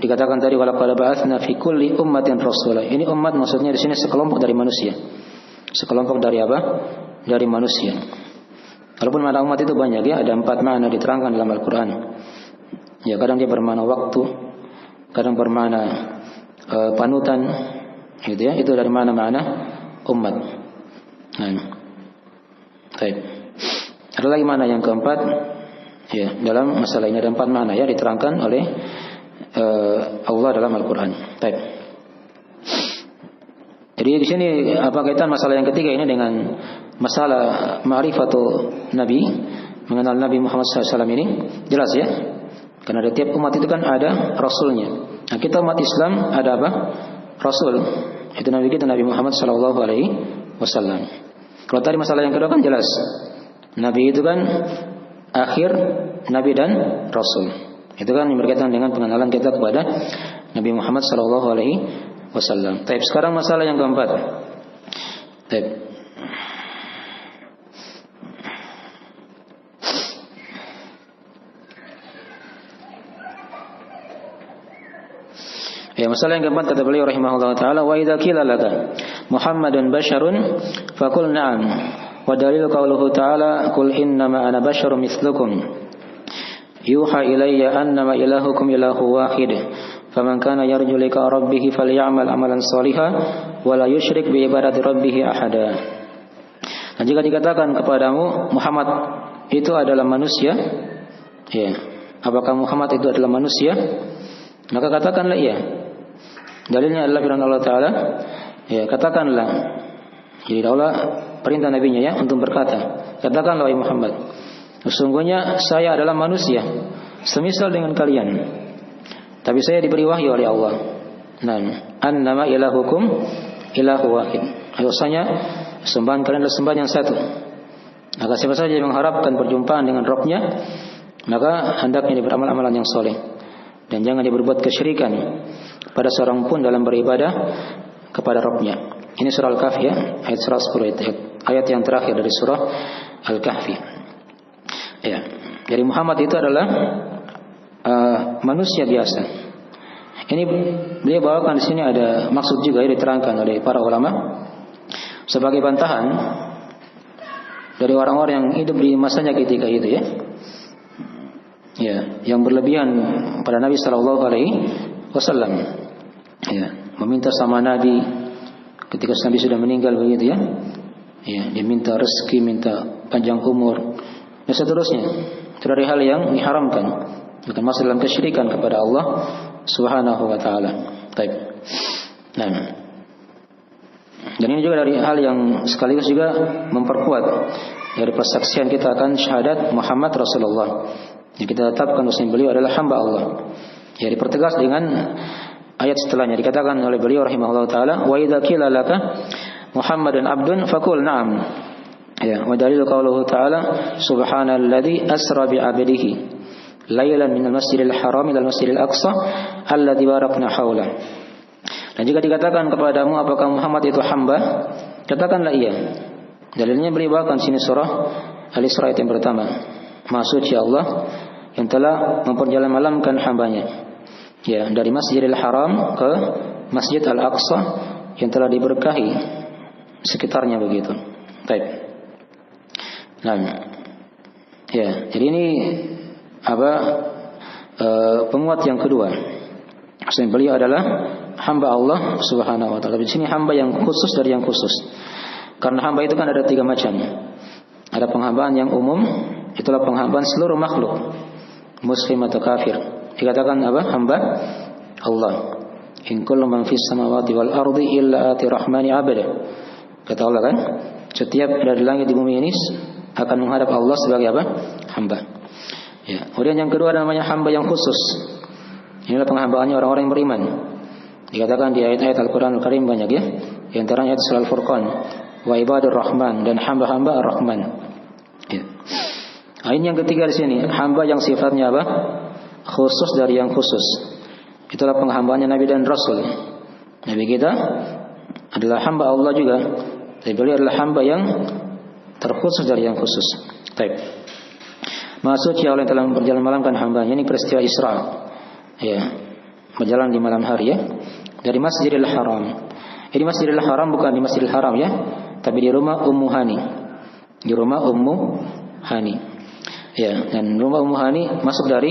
dikatakan tadi walaqad ba'atsna fi kulli ummatin rasulah. Ini umat maksudnya di sini sekelompok dari manusia. Sekelompok dari apa? Dari manusia. Walaupun makna umat itu banyak ya, ada 4 makna diterangkan dalam Al-Qur'an. Ya, kadang dia bermakna waktu, kadang bermakna panutan, gitu ya. Itu dari makna umat. Nah. Baik. Ada lagi makna yang keempat. Ya, dalam masalah ini ada 4 makna ya diterangkan oleh Allah dalam Al-Qur'an. Baik. Jadi di sini apa kaitan masalah yang ketiga ini dengan masalah ma'rifatu Nabi, mengenal Nabi Muhammad SAW ini? Jelas ya? Karena di tiap umat itu kan ada rasulnya. Nah, kita umat Islam ada apa? Rasul. Itu Nabi kita Nabi Muhammad SAW. Kalau tadi masalah yang kedua kan jelas. Nabi itu kan akhir Nabi dan Rasul. Itu kan yang berkaitan dengan pengenalan kita kepada Nabi Muhammad SAW. Tapi sekarang masalah yang keempat. Baik. Ya, masalah yang keempat kata beliau rahimahullah taala, wa idza qila laka Muhammadun basyarun faqul na'am. Wa dalilu qauluhu ta'ala qul innama ana basyarun mithlukum yuha ilayya annama ilahukum ilahu wahid faman kana yarju liqa rabbih falyamal amalan shalihan wa la yusyrik bi ibadati rabbih ahada. Dan jika dikatakan kepadamu Muhammad itu adalah manusia, ya, apakah Muhammad itu adalah manusia? Maka katakanlah iya. Dalilnya adalah firman Allah Ta'ala, ya, katakanlah. Jadi Allah perintah nabinya ya untuk berkata, katakanlah wahai Muhammad, sesungguhnya saya adalah manusia semisal dengan kalian, tapi saya diberi wahyu oleh Allah. Nah, annama ilahukum ilahu wahid. Bahwasanya sembahan kalian adalah sembahan yang satu. Maka siapa saja yang mengharapkan perjumpaan dengan Rabb-nya, maka hendaknya dia beramal amalan yang soleh, dan jangan dia berbuat kesyirikan pada seorang pun dalam beribadah kepada Rabb-nya. Ini surah Al-Kahfi ya, ayat 110, ayat yang terakhir dari surah Al-Kahfi. Ya, jadi Muhammad itu adalah manusia biasa. Ini beliau bawakan di sini ada maksud juga ya, diterangkan oleh para ulama sebagai bantahan dari orang-orang yang hidup di masanya ketika itu ya. Ya, yang berlebihan pada Nabi sallallahu alaihi wasallam. Ya, meminta sama Nabi ketika Nabi sudah meninggal begitu ya. Ya, dia minta rezeki, minta panjang umur dan seterusnya. Itu dari hal yang diharamkan. Bukan masuk dalam kesyirikan kepada Allah Subhanahu wa taala. Baik. Nah, dan ini juga dari hal yang sekaligus juga memperkuat dari persaksian kita akan syahadat Muhammad Rasulullah. Yang kita tetapkan bahwa beliau adalah hamba Allah. Ya, dipertegas dengan ayat setelahnya dikatakan oleh beliau rahimahullah taala, wa idza qila laka Muhammadun abdun faqul na'am. Ya, wa dalilu qauluhu ta'ala subhanalladzi asra bi 'abdihi lailan minal masjidil haram ilal masjidil aqsa alladzi barakna haula. Dan jika dikatakan kepadamu apakah Muhammad itu hamba, katakanlah iya. Dalilnya beliau bawakan sini surah Al-Isra ayat yang pertama. Maha suci Allah yang telah memperjalan malamkan hambanya, ya, dari Masjidil Haram ke Masjid Al-Aqsa yang telah diberkahi sekitarnya begitu. Baik. Nah, ya, jadi ini apa penguat yang kedua. Maksudnya beliau adalah hamba Allah Subhanahu wa taala. Di sini hamba yang khusus dari yang khusus. Karena hamba itu kan ada 3 macam. Ada penghambaan yang umum, itulah penghambaan seluruh makhluk, muslim atau kafir. Dikatakan apa? Hamba Allah. In kullu man fis samawati wal ardi illa ati rahmani abada. Kata Allah kan, setiap dari langit di bumi ini akan menghadap Allah sebagai apa? Hamba. Ya. Kemudian yang kedua namanya hamba yang khusus. Inilah penghambaannya orang-orang yang beriman. Dikatakan di ayat-ayat Al-Quran Al-Karim banyak ya. Di antaranya ayat surah Al-Furqan, wa ibadur rahman, dan hamba-hamba ar-Rahman. Ya. Ayat yang ketiga di sini, hamba yang sifatnya apa? Khusus dari yang khusus. Itulah penghambaannya Nabi dan Rasul. Nabi kita adalah hamba Allah juga, tapi beliau adalah hamba yang terkhusus dari yang khusus. Baik. Maksudnya Allah yang telah berjalan malam kan hambanya. Ini peristiwa Isra. Ya, berjalan di malam hari ya, dari Masjidil Haram. Ini Masjidil Haram bukan di Masjidil Haram ya, tapi di rumah Ummu Hani. Di rumah Ummu Hani. Ya, dan rumah Ummu Hani masuk dari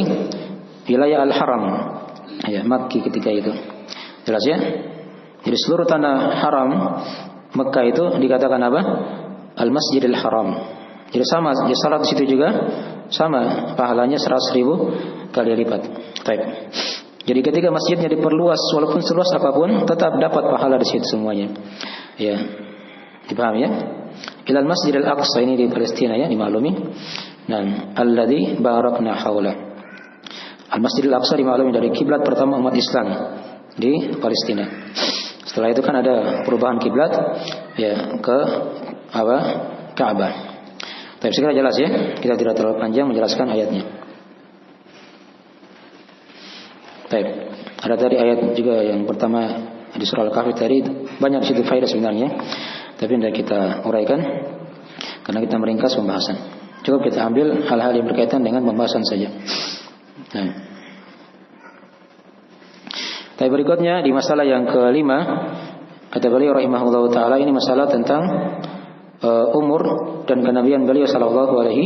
wilayah Al-Haram. Ya, Makki ketika itu. Jelas ya? Jadi seluruh tanah haram Mekah itu dikatakan apa? Al-Masjidil Haram. Jadi sama, ya salat di situ juga sama, pahalanya 100.000 kali lipat. Baik. Jadi ketika masjidnya diperluas, walaupun seluas apapun, tetap dapat pahala di situ semuanya. Ya, dipahami ya? Ilal Masjidil Aqsa, ini di Palestina ya, dimaklumi. Nah, alladzi barakna haula. Al-Masjidil Aqsa dimaklumi dari kiblat pertama umat Islam di Palestina. Setelah itu kan ada perubahan kiblat ya ke apa? Ka'bah. Tapi segera jelas ya, kita tidak terlalu panjang menjelaskan ayatnya. Baik, ada tadi ayat juga yang pertama di surah Al-Kahfi tadi, banyak di situ faedah sebenarnya, tapi tidak kita uraikan karena kita meringkas pembahasan. Cukup kita ambil hal-hal yang berkaitan dengan pembahasan saja. Nah, tapi berikutnya di masalah yang kelima, kata beliau rahimahullah taala, ini masalah tentang umur dan kenabian beliau sallallahu alaihi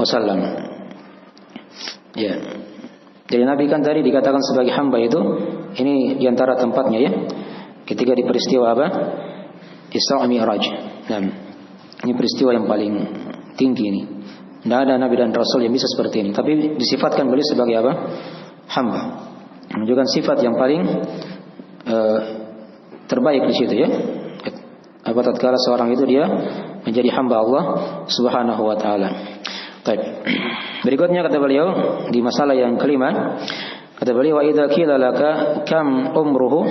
wasallam. Ya. Jadi Nabi kan tadi dikatakan sebagai hamba itu, ini diantara tempatnya ya, ketika di peristiwa apa? Isra Mi'raj. Nah, ini peristiwa yang paling tinggi ini. Tidak ada Nabi dan Rasul yang bisa seperti ini. Tapi disifatkan beliau sebagai apa? Hamba. Menunjukkan sifat yang paling terbaik di situ ya. Apa tatkala seorang itu dia menjadi hamba Allah Subhanahu wa taala. Baik. Berikutnya kata beliau di masalah yang kelima, kata beliau wa idza qila laka kam umruhu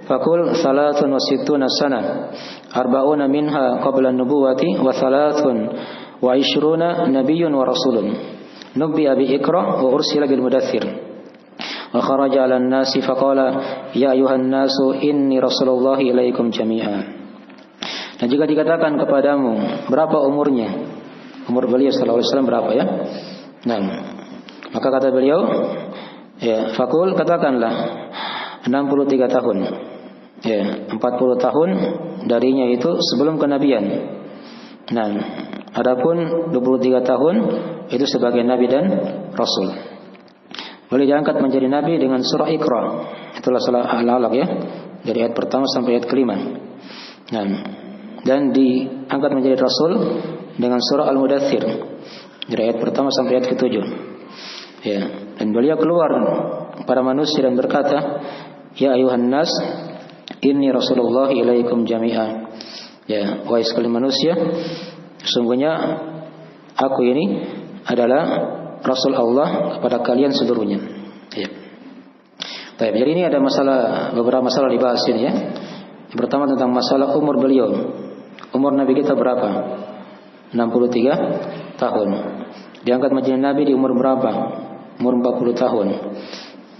faqul 63 sana 40 minha qabla an-nubuwati wa 23 nabiyyun wa rasulun nubbiya bi Iqra wa ursila bil mudaththir wa kharaja 'ala an-nasi faqala ya ayuhan nasu inni rasulullah ilaikum jami'a. Dan jika dikatakan kepadamu berapa umurnya, umur beliau sallallahu alaihi wasallam berapa ya? Nah, maka kata beliau, ya, fakul katakanlah 63 tahun. Ya, 40 tahun darinya itu sebelum kenabian. Nah, adapun 23 tahun itu sebagai nabi dan rasul. Boleh diangkat menjadi nabi dengan surah Iqra. Itulah surah Al-Alaq ya, dari ayat pertama sampai ayat kelima. Nah, dan diangkat menjadi rasul dengan surah Al-Mudaththir dari ayat pertama sampai ayat ke-7. Ya, dan beliau keluar pada manusia dan berkata, "Ya ayuhan nas, inni Rasulullah ilaikum jami'a." Ya, wahai sekalian manusia, sesungguhnya aku ini adalah Rasul Allah kepada kalian seluruhnya. Ya. Baik, jadi ini ada beberapa masalah dibahas ini ya. Yang pertama tentang masalah umur beliau. Umur Nabi kita berapa? 63 tahun. Diangkat menjadi Nabi di umur berapa? Umur 40 tahun.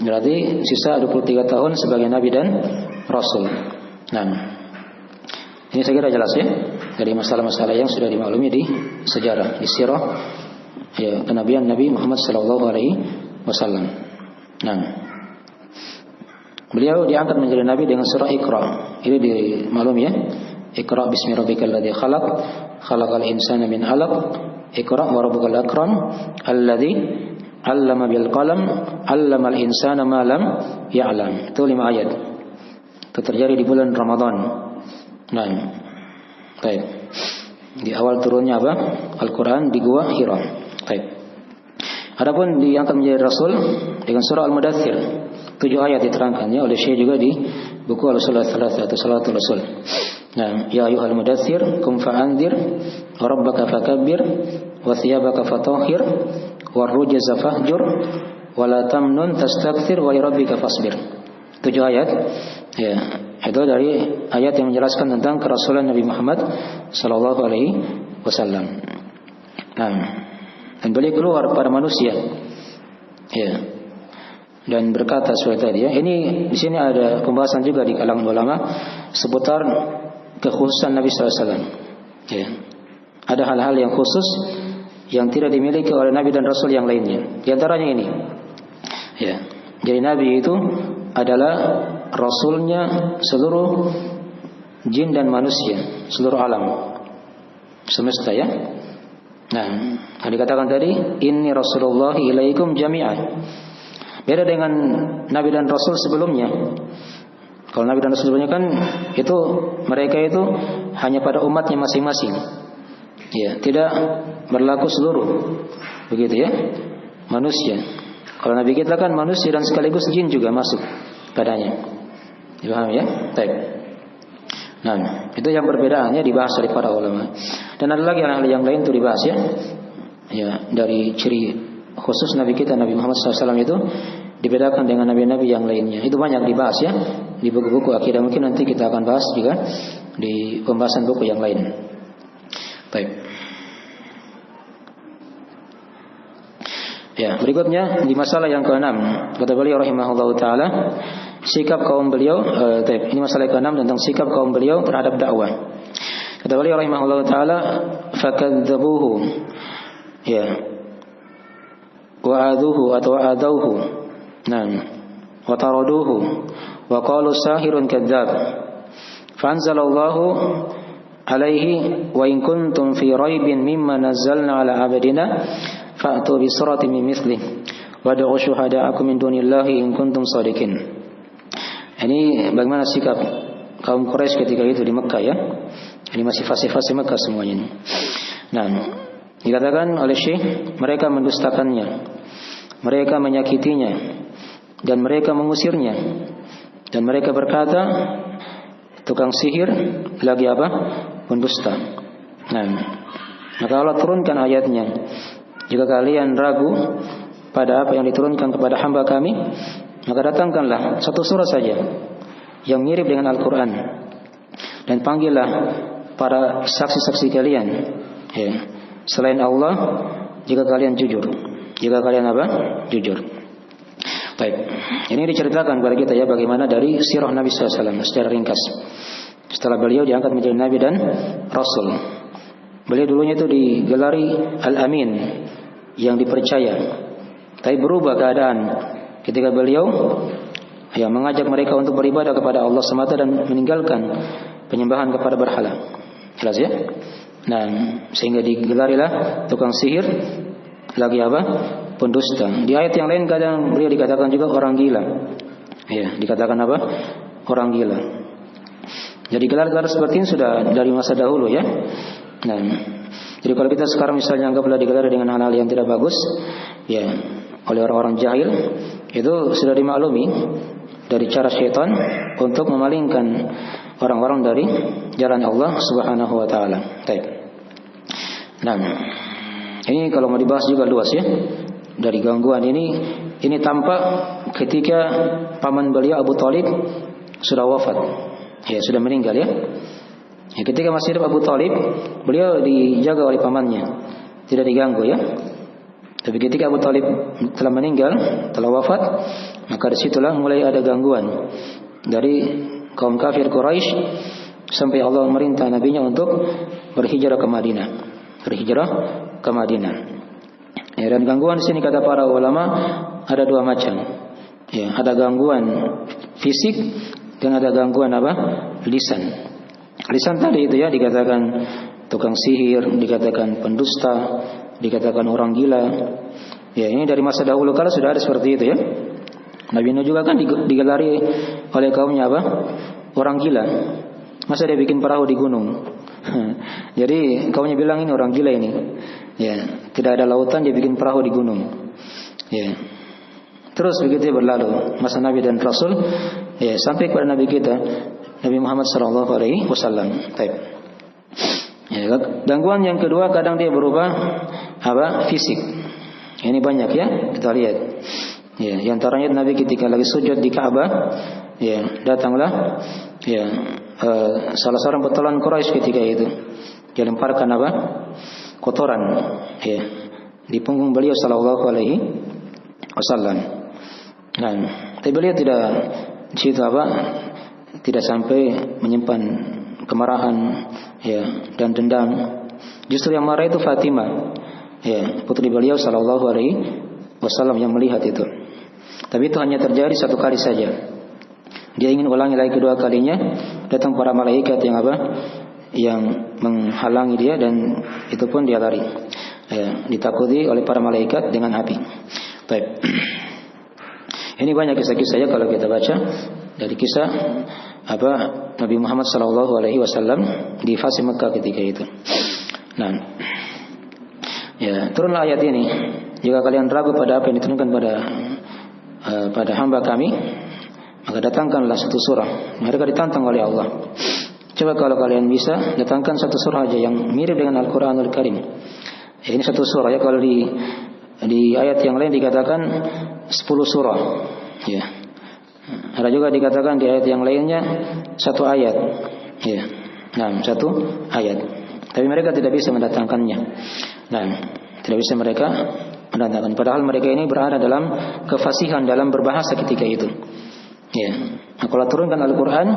Berarti sisa 23 tahun sebagai Nabi dan Rasul. Nah, ini saya kira jelas ya, dari masalah-masalah yang sudah dimaklumi di sejarah, di sirah ya, kenabian Nabi Muhammad sallallahu alaihi wasallam. Nah, beliau diangkat menjadi Nabi dengan surah Iqra. Ini dimaklumi ya. Iqra bismi rabbikal ladzi khalaq, khalaqal insana min 'alaq, Iqra wa rabbukal akram alladzi 'allama bil qalam, 'allamal insana ma lam ya'lam. Itu 5 ayat. Itu terjadi di bulan Ramadan. Nah, baik. Di awal turunnya apa? Al-Quran di Gua Hira. Baik. Adapun diangkat menjadi Rasul dengan surah Al-Mudaththir, 7 ayat diterangkannya oleh Syekh juga di buku Al-Usul Ats-Tsalatsah atau Salatul Rasul. Nah, ya ayyuhal mudaththir qum fa'andzir wa rabbaka fakabbir wa thiyabaka fatahhir wa rujza fahjur wa la tamnun tastakthir wa li rabbika fasbir. 7 ayat. Ya, itu dari ayat yang menjelaskan tentang kerasulan Nabi Muhammad sallallahu alaihi wasallam. Nah, dan beliau keluar pada manusia. Ya. Dan berkata seperti tadi ya. Ini di sini ada pembahasan juga di kalangan ulama seputar kekhususan Nabi sallallahu alaihi wasallam. Ya. Ada hal-hal yang khusus yang tidak dimiliki oleh Nabi dan Rasul yang lainnya. Di antaranya ini. Ya. Jadi Nabi itu adalah Rasulnya seluruh jin dan manusia, seluruh alam semesta ya. Nah, dikatakan tadi, inni Rasulullah ilaikum jami'an. Beda dengan Nabi dan Rasul sebelumnya. Kalau Nabi dan Rasul sebelumnya kan itu mereka itu hanya pada umatnya masing-masing. Ya, tidak berlaku seluruh. Begitu ya. Manusia. Kalau Nabi kita kan manusia dan sekaligus jin juga masuk padanya. Dipahami ya? Baik. Nah, itu yang perbedaannya dibahas oleh para ulama. Dan ada lagi hal-hal yang lain itu dibahas ya. Ya, dari ciri khusus Nabi kita Nabi Muhammad SAW itu dibedakan dengan nabi-nabi yang lainnya. Itu banyak dibahas ya di buku-buku akidah. Mungkin nanti kita akan bahas juga di pembahasan buku yang lain. Baik. Ya, berikutnya di masalah yang ke-6 kata beliau rahimahullahu taala sikap kaum beliau ini masalah ke-6 tentang sikap kaum beliau terhadap dakwah. Kata beliau rahimahullahu taala fakadzabuhu ya wa'aduhu atau wa'adauhu nah wa taraduhu wa qalu sahirun kadzdzab fanzalallahu alaihi wa in kuntum fi raibin mimma nazzalna ala abdina fa'tu bi suratin min mithlihi wad'u syuhada'akum min dunillahi in kuntum shadiqin. Ini bagaimana sikap kaum Quraisy ketika itu di Mekah ya. Ini masih fase-fase Mekah semuanya ini. Nah, dikatakan oleh Syekh mereka mendustakannya, mereka menyakitinya, dan mereka mengusirnya, dan mereka berkata tukang sihir lagi apa? Pendusta. Nah, maka Allah turunkan ayatnya. Jika kalian ragu pada apa yang diturunkan kepada hamba kami, maka datangkanlah satu surah saja yang mirip dengan Al-Quran dan panggillah para saksi-saksi kalian ya, selain Allah jika kalian jujur. Jika kalian apa? Jujur. Baik. Ini diceritakan kepada kita ya bagaimana dari sirah Nabi SAW secara ringkas. Setelah beliau diangkat menjadi Nabi dan Rasul. Beliau dulunya itu digelari Al-Amin, yang dipercaya. Tapi berubah keadaan ketika beliau ya mengajak mereka untuk beribadah kepada Allah semata dan meninggalkan penyembahan kepada berhala. Jelas ya? Nah, sehingga digelarilah tukang sihir lagi apa? Pendusta. Di ayat yang lain kadang beliau dikatakan juga orang gila. Ya, dikatakan apa? Orang gila. Jadi gelar-gelar seperti ini sudah dari masa dahulu ya. Nah, jadi kalau kita sekarang misalnya anggaplah digelar dengan hal-hal yang tidak bagus, ya oleh orang-orang jahil, itu sudah dimaklumi dari cara syaitan untuk memalingkan orang-orang dari jalan Allah Subhanahu wa taala. Baik. Nah, ini kalau mau dibahas juga luas ya. Dari gangguan ini tampak ketika paman beliau Abu Thalib sudah wafat. Ya, sudah meninggal ya. Ya, ketika masih hidup Abu Thalib, beliau dijaga oleh pamannya, tidak diganggu ya. Tapi ketika Abu Thalib telah meninggal, telah wafat, maka disitulah mulai ada gangguan dari kaum kafir Quraisy sampai Allah memerintah nabinya untuk berhijrah ke Madinah. Berhijrah ke Madinah. Ya, dan gangguan di sini kata para ulama ada dua macam. Ya, ada gangguan fisik dan ada gangguan apa? Lisan. Lisan tadi itu ya dikatakan tukang sihir, dikatakan pendusta, dikatakan orang gila. Ya, ini dari masa dahulu kala sudah ada seperti itu ya. Nabi Nuh juga kan digelari oleh kaumnya apa? Orang gila. Masa dia bikin perahu di gunung? Jadi kaumnya bilang ini orang gila ini. Ya, tidak ada lautan dia bikin perahu di gunung. Ya. Terus begitu berlalu masa Nabi dan Rasul, ya, sampai kepada Nabi kita Nabi Muhammad sallallahu alaihi wasallam. Baik. Ya, gangguan yang kedua kadang dia berubah apa? Fisik. Ini banyak ya, kita lihat. Ya, yang antaranya Nabi ketika lagi sujud di Ka'bah, ya, datanglah ya salah seorang petolan Quraisy ketika itu. Dia lemparkan apa? Kotoran ya di punggung beliau sallallahu alaihi wasallam. Nah, tapi beliau tidak di situ apa? Tidak sampai menyimpan kemarahan ya dan dendam. Justru yang marah itu Fatimah. Ya, putri beliau sallallahu alaihi wasallam yang melihat itu. Tapi itu hanya terjadi satu kali saja. Dia ingin ulangi lagi kedua kalinya, datang para malaikat yang apa? Yang menghalangi dia dan itu pun dia lari. Ya, ditakuti oleh para malaikat dengan api. Baik. Ini banyak kisah-kisahnya kalau kita baca dari kisah apa Nabi Muhammad sallallahu alaihi wasallam di fase Mekah ketika itu. Nah, ya, turunlah ayat ini. Jika kalian ragu pada apa yang diturunkan pada hamba kami, maka datangkanlah satu surah. Mereka ditantang oleh Allah. Coba kalau kalian bisa, datangkan satu surah aja yang mirip dengan Al-Quranul Karim. Ya, ini satu surah ya. Kalau di ayat yang lain dikatakan 10 surah. Ya. Ada juga dikatakan di ayat yang lainnya satu ayat. Ya. Nah, satu ayat. Tapi mereka tidak bisa mendatangkannya. Nah, tidak bisa mereka mendatangkan. Padahal mereka ini berada dalam kefasihan dalam berbahasa ketika itu. Ya. Nah, kalau turunkan Al-Quran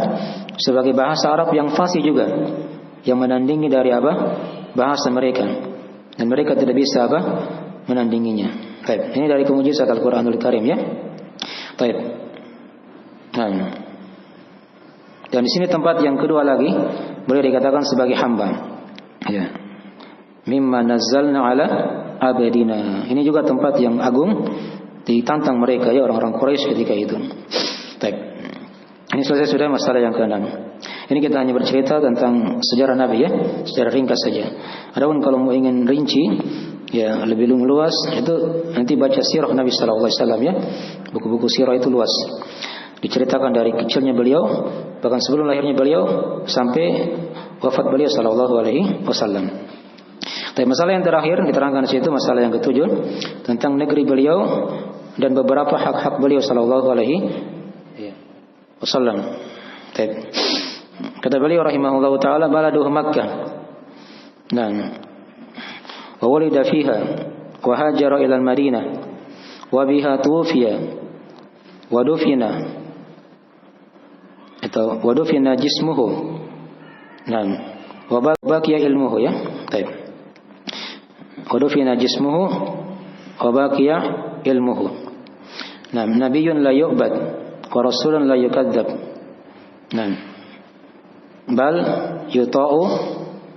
sebagai bahasa Arab yang fasih juga, yang menandingi dari apa? Bahasa mereka. Dan mereka tidak bisa apa? Menandinginya. Baik. Ini dari kemujizat Al-Quranul Karim ya. Baik. Nah. Dan di sini tempat yang kedua lagi boleh dikatakan sebagai hamba. Ya. Mimma nazzalna ala abadina. Ini juga tempat yang agung ditantang mereka ya orang-orang Quraisy ketika itu. Baik. Ini selesai sudah masalah yang ke-6. Ini kita hanya bercerita tentang sejarah Nabi ya, secara ringkas saja. Adapun kalau mau ingin rinci ya lebih luas itu nanti baca sirah Nabi sallallahu alaihi wasallam ya. Buku-buku sirah itu luas. Diceritakan dari kecilnya beliau, bahkan sebelum lahirnya beliau sampai wafat beliau sallallahu alaihi wasallam. Tapi masalah yang terakhir diterangkan di situ, masalah yang ke-7 tentang negeri beliau dan beberapa hak-hak beliau sallallahu alaihi wasallam. Kata beliau rahimahullahu taala, baladuhu Makkah. Nah, wa walida fiha wa hajara ila al-Madinah wa biha tufiya wa dufina atau wa dufina jismuhu. Nah, wa baqiya ilmuhu ya. Baik. Wa dufina jismuhu wa baqiya ilmuhu. Nah, nabiyyun la yu'bad wa rasulun la yukadzab. Nah, bal yuta'u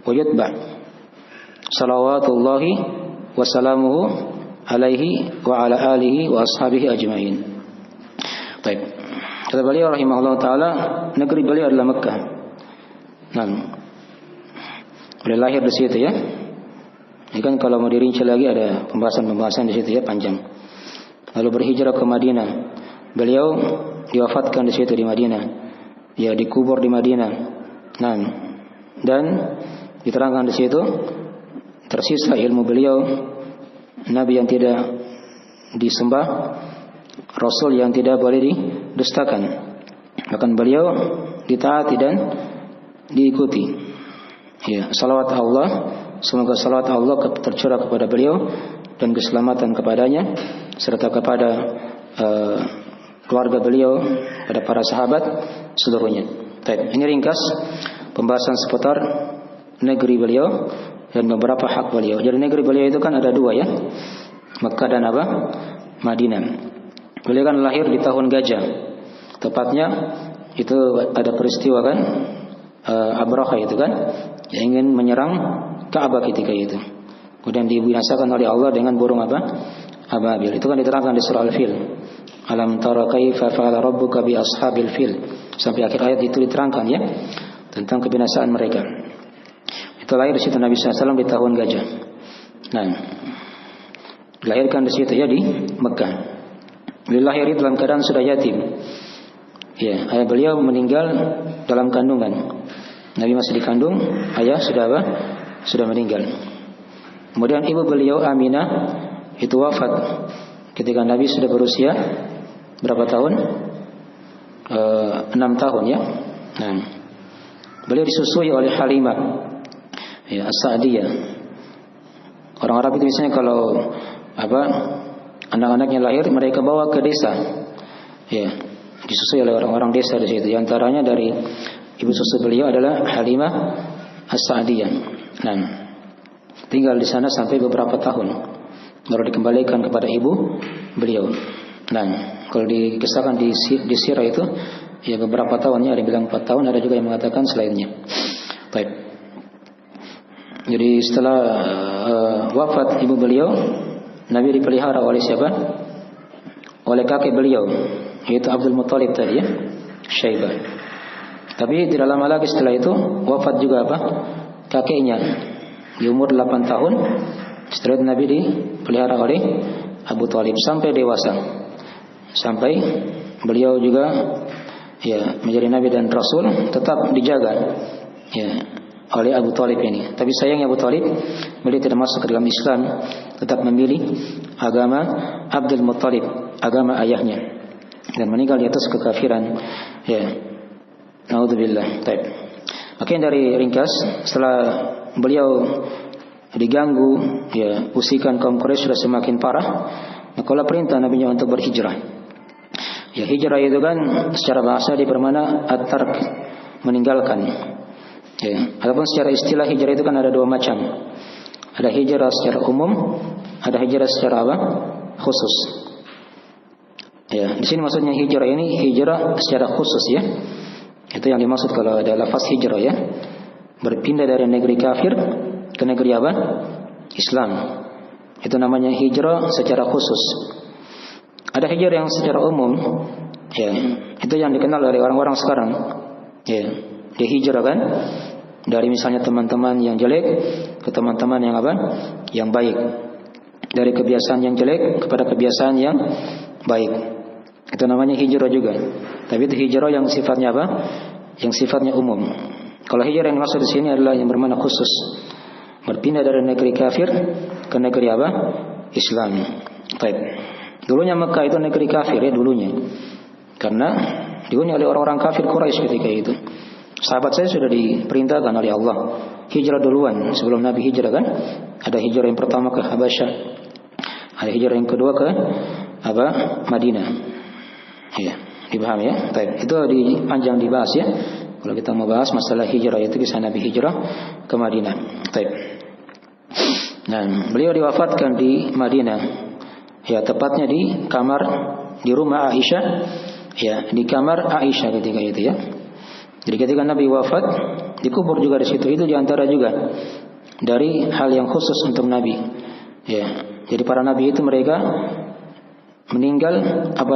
wa yutba. Salawatullahi wa salamuhu alaihi wa ala alihi wa ashabihi ajma'in. Baik. Kata beliau rahimahullah ta'ala, negeri beliau adalah Mekah. Nah, beliau lahir di situ ya. Ini kan kalau mau dirinci lagi ada pembahasan di situ ya, panjang. Lalu berhijrah ke Madinah. Beliau diwafatkan di situ di Madinah. Ya, dikubur di Madinah. Nah, dan diterangkan di situ tersisa ilmu beliau, nabi yang tidak disembah, rasul yang tidak boleh didustakan. Bahkan beliau ditaati dan diikuti. Ya, salawat Allah, semoga salawat Allah tercurah kepada beliau dan keselamatan kepadanya serta kepada keluarga beliau, pada para sahabat seluruhnya. Baik, ini ringkas pembahasan seputar negeri beliau dan beberapa hak beliau. Jadi negeri beliau itu kan ada dua ya, Mekah dan apa? Madinah. Beliau kan lahir di tahun gajah. Tepatnya itu ada peristiwa kan Abraha itu kan yang ingin menyerang Ka'bah ketika itu. Kemudian dibinasakan oleh Allah dengan burung apa? ababil. Itu kan diterangkan di surah Al-Fil. Alam tara kaifa fa'ala rabbuka bi ashabil fil. Sampai akhir ayat itu diterangkan ya tentang kebinasaan mereka. Itu lahir di situ Nabi SAW di tahun gajah. Nah, dilahirkan di situ ya di Mekah. Beliau lahir dalam keadaan sudah yatim. Ya, ayah beliau meninggal dalam kandungan. Nabi masih dikandung, ayah sudah apa? Sudah meninggal. Kemudian ibu beliau Aminah itu wafat ketika Nabi sudah berusia berapa tahun? 6 tahun ya. Nah, beliau disusui oleh Halimah ya, As-Sa'diyah. Orang Arab itu misalnya kalau anak-anaknya lahir mereka bawa ke desa. Ya, disusui oleh orang-orang desa di situ. Di antaranya dari ibu susu beliau adalah Halimah As-Sa'diyah. Nah, tinggal di sana sampai beberapa tahun baru dikembalikan kepada ibu beliau. Nah, kalau dikisahkan di sirah itu ya beberapa tahunnya, ada yang bilang 4 tahun, ada juga yang mengatakan selainnya. Baik. Jadi setelah wafat ibu beliau, Nabi dipelihara oleh siapa? Oleh kakek beliau, yaitu Abdul Muttalib tadi ya, Syaibah. Tapi tidak lama lagi setelah itu wafat juga kakeknya di umur 8 tahun. Setelah itu Nabi dipelihara oleh Abu Thalib sampai dewasa. Sampai beliau juga ya menjadi Nabi dan Rasul, tetap dijaga ya oleh Abu Thalib ini. Tapi sayangnya Abu Thalib beliau tidak masuk ke dalam Islam, tetap memilih agama Abdul Muttalib, agama ayahnya, dan meninggal di atas kekafiran. Ya, naudzubillah. Baik. Oke, dari ringkas, setelah beliau diganggu, ya usikan kaum Quraisy sudah semakin parah, maka perintah Nabi-Nya untuk berhijrah. Ya, hijrah itu kan secara bahasa bermakna at-tark, meninggalkan. Ya, adapun secara istilah hijrah itu kan ada 2 macam. Ada hijrah secara umum, ada hijrah secara khusus. Ya, di sini maksudnya hijrah ini hijrah secara khusus ya. Itu yang dimaksud kalau ada lafaz hijrah ya. Berpindah dari negeri kafir ke negeri Islam. Itu namanya hijrah secara khusus. Ada hijrah yang secara umum, ya, itu yang dikenal dari orang-orang sekarang. Ya, dia hijrah kan dari misalnya teman-teman yang jelek ke teman-teman yang yang baik. Dari kebiasaan yang jelek kepada kebiasaan yang baik. Itu namanya hijrah juga. Tapi itu hijrah yang sifatnya Yang sifatnya umum. Kalau hijrah yang dimaksud di sini adalah yang bermakna khusus. Berpindah dari negeri kafir ke negeri Islam. Baik. Dulunya Mekah itu negeri kafir ya dulunya. Karena dihuni oleh orang-orang kafir Quraisy ketika itu. Sahabat saya sudah diperintahkan oleh Allah hijrah duluan sebelum Nabi hijrah kan. Ada hijrah yang pertama ke Habasyah. Ada hijrah yang kedua ke Madinah. Iya, dipahami ya. Baik, itu panjang dibahas ya. Kalau kita mau bahas masalah hijrah itu bisa Nabi hijrah ke Madinah. Baik. Nah, beliau diwafatkan di Madinah. Ya, tepatnya di kamar di rumah Aisyah. Ya, di kamar Aisyah ketika itu ya. Jadi ketika Nabi wafat, dikubur juga di situ. Itu diantara juga dari hal yang khusus untuk Nabi. Ya, jadi para Nabi itu mereka meninggal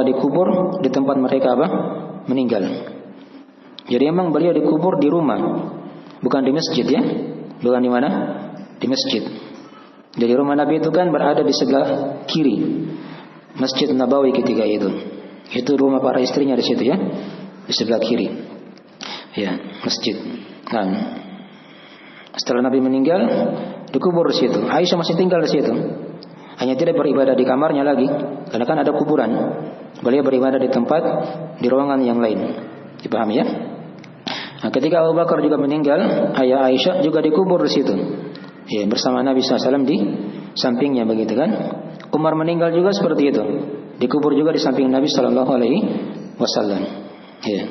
dikubur di tempat mereka meninggal. Jadi emang beliau dikubur di rumah, bukan di masjid ya. Bukan di mana? Di masjid. Jadi rumah Nabi itu kan berada di sebelah kiri Masjid Nabawi ketika itu. Itu rumah para istrinya di situ ya, di sebelah kiri. Ya, masjid. Nah, setelah Nabi meninggal, dikubur di situ. Aisyah masih tinggal di situ. Hanya tidak beribadah di kamarnya lagi, karena kan ada kuburan. Beliau beribadah di tempat, di ruangan yang lain. Dipahami ya? Nah, ketika Abu Bakar juga meninggal, ayah Aisyah juga dikubur di situ. Ya, bersama Nabi SAW di sampingnya begitu kan. Umar meninggal juga seperti itu, dikubur juga di samping Nabi SAW. Ya,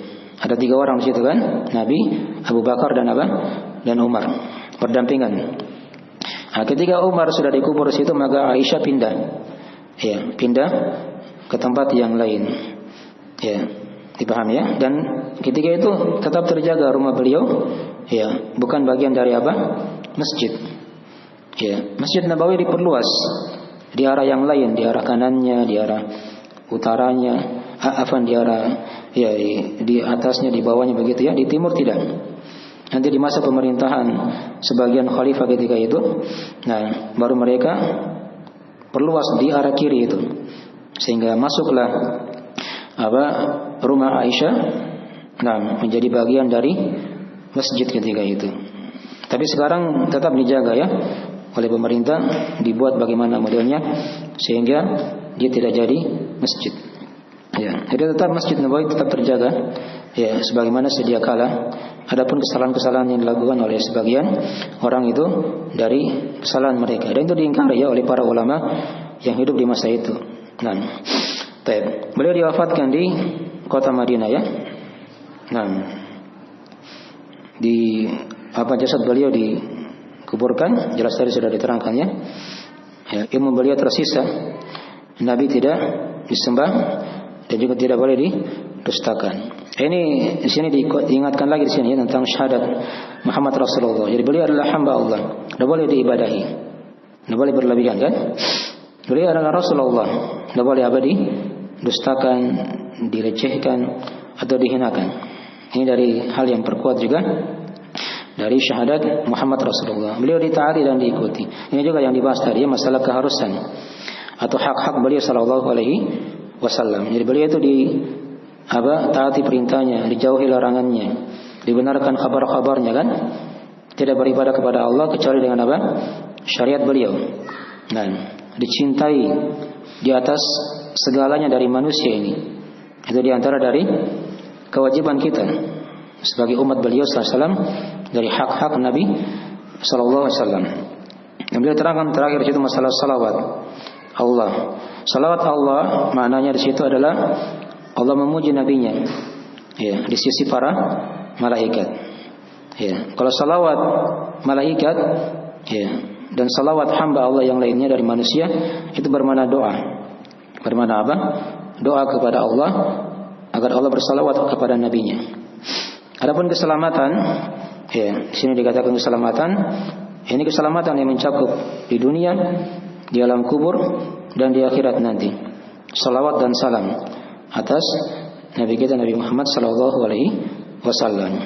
ada 3 orang di situ kan, Nabi, Abu Bakar dan Umar berdampingan. Nah, ketika Umar sudah dikubur di situ, maka Aisyah pindah. Ya, pindah ke tempat yang lain. Ya, dipahami ya. Dan ketika itu tetap terjaga rumah beliau. Ya, bukan bagian dari masjid. Ya, Masjid Nabawi diperluas. di arah yang lain, di arah kanannya, di arah utaranya, di arah ya di atasnya, di bawahnya begitu ya. Di timur tidak. Nanti di masa pemerintahan sebagian khalifah ketika itu, nah baru mereka perluas di arah kiri itu, sehingga masuklah rumah Aisyah, nah menjadi bagian dari masjid ketika itu. Tapi sekarang tetap dijaga ya oleh pemerintah, dibuat bagaimana modelnya sehingga dia tidak jadi masjid. Ya, jadi tetap Masjid Nabawi tetap terjaga ya sebagaimana sedia kala. Adapun kesalahan-kesalahan yang dilakukan oleh sebagian orang itu dari kesalahan mereka, dan itu diingkari ya oleh para ulama yang hidup di masa itu. Nah, beliau diwafatkan di kota Madinah ya. Nah, di jasad beliau dikuburkan, jelas tadi sudah diterangkannya. Ya, ilmu beliau tersisa, Nabi tidak disembah dan juga tidak boleh didustakan. Ini di sini diingatkan lagi di sini ya, tentang syahadat Muhammad Rasulullah. Jadi beliau adalah hamba Allah, tidak boleh diibadahi, tidak boleh berlebihan kan. Beliau adalah Rasulullah, tidak boleh didustakan, dilecehkan atau dihinakan. Ini dari hal yang perkuat juga dari syahadat Muhammad Rasulullah. Beliau ditaati dan diikuti. Ini juga yang dibahas tadi, masalah keharusan atau hak-hak beliau sallallahu alaihi wasallam. Jadi beliau itu taati perintahnya, dijauhi larangannya, dibenarkan kabar-kabarnya kan. Tidak beribadah kepada Allah kecuali dengan syariat beliau. Nah, dicintai di atas segalanya dari manusia ini. Itu diantara dari kewajiban kita sebagai umat beliau sallallahu alaihi wasallam, dari hak-hak Nabi sallallahu alaihi wasallam. Yang beliau terangkan terakhir itu masalah salawat Allah. Salawat Allah maknanya di situ adalah Allah memuji nabinya ya di sisi para malaikat. Ya, kalau salawat malaikat ya dan salawat hamba Allah yang lainnya dari manusia itu bermakna doa. Bermakna apa? Doa kepada Allah agar Allah bersalawat kepada nabinya. Adapun keselamatan, ya, di sini dikatakan keselamatan, ini keselamatan yang mencakup di dunia, di alam kubur dan di akhirat nanti. Salawat dan salam atas Nabi kita Nabi Muhammad sallallahu alaihi wasallam.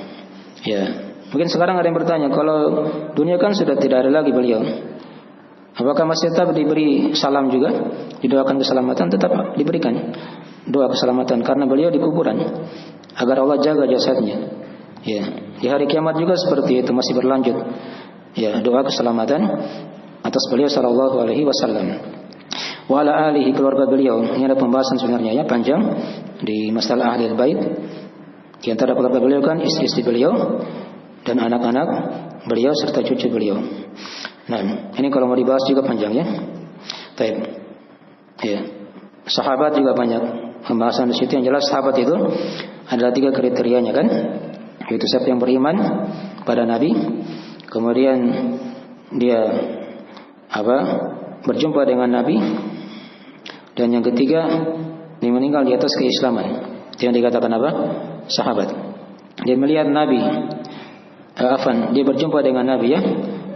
Ya, mungkin sekarang ada yang bertanya, kalau dunia kan sudah tidak ada lagi beliau, apakah masih tetap diberi salam juga, didoakan keselamatan? Tetap diberikan doa keselamatan karena beliau di kuburan agar Allah jaga jasadnya. Ya, di hari kiamat juga seperti itu masih berlanjut. Ya, doa keselamatan atas beliau sallallahu alaihi wasallam. Wa ala alihi, keluarga beliau. Ini ada pembahasan sebenarnya ya panjang di masalah ahli bait. Di antara keluarga beliau kan istri-istri beliau dan anak-anak beliau serta cucu beliau. Nah, ini kalau mau dibahas juga panjang ya. Baik. Ya. Sahabat juga banyak pembahasan di situ. Yang jelas sahabat itu adalah 3 kriterianya kan. Yaitu siapa yang beriman pada Nabi, kemudian dia berjumpa dengan Nabi, dan yang ketiga dia meninggal di atas keislaman. Itu yang dikatakan sahabat. Dia melihat Nabi, dia berjumpa dengan Nabi ya,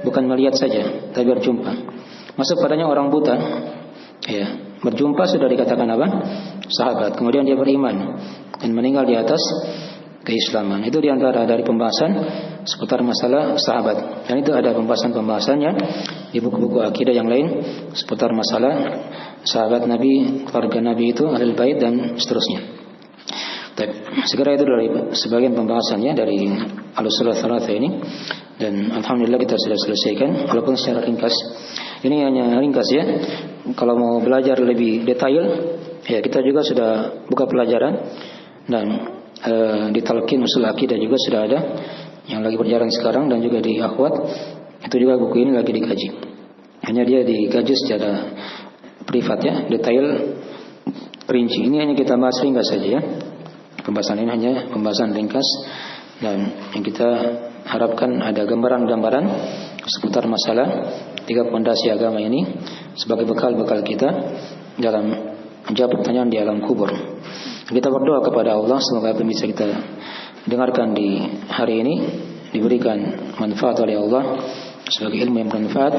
bukan melihat saja, tapi berjumpa. Masuk padanya orang buta, ya, berjumpa sudah dikatakan sahabat. Kemudian dia beriman dan meninggal di atas keislaman. Itu diantara dari pembahasan seputar masalah sahabat. Dan itu ada pembahasan-pembahasannya di buku-buku akidah yang lain seputar masalah sahabat Nabi, keluarga Nabi itu, ahlul bait dan seterusnya. Segera itu dari sebagian pembahasannya dari al-usul tsalatsa ini, dan alhamdulillah kita sudah selesaikan walaupun secara ringkas. Ini hanya ringkas ya. Kalau mau belajar lebih detail ya kita juga sudah buka pelajaran, dan di Talqin Ushul Aqidah juga sudah ada yang lagi berjalan sekarang, dan juga di Akhwat itu juga buku ini lagi dikaji. Hanya dia dikaji secara privat ya, detail rinci. Ini hanya kita bahas ringkas saja ya. Pembahasan ini hanya pembahasan ringkas, dan yang kita harapkan ada gambaran-gambaran seputar masalah 3 pondasi agama ini sebagai bekal-bekal kita dalam menjawab pertanyaan di alam kubur. Kita berdoa kepada Allah semoga apa yang bisa kita dengarkan di hari ini diberikan manfaat oleh Allah sebagai ilmu yang bermanfaat,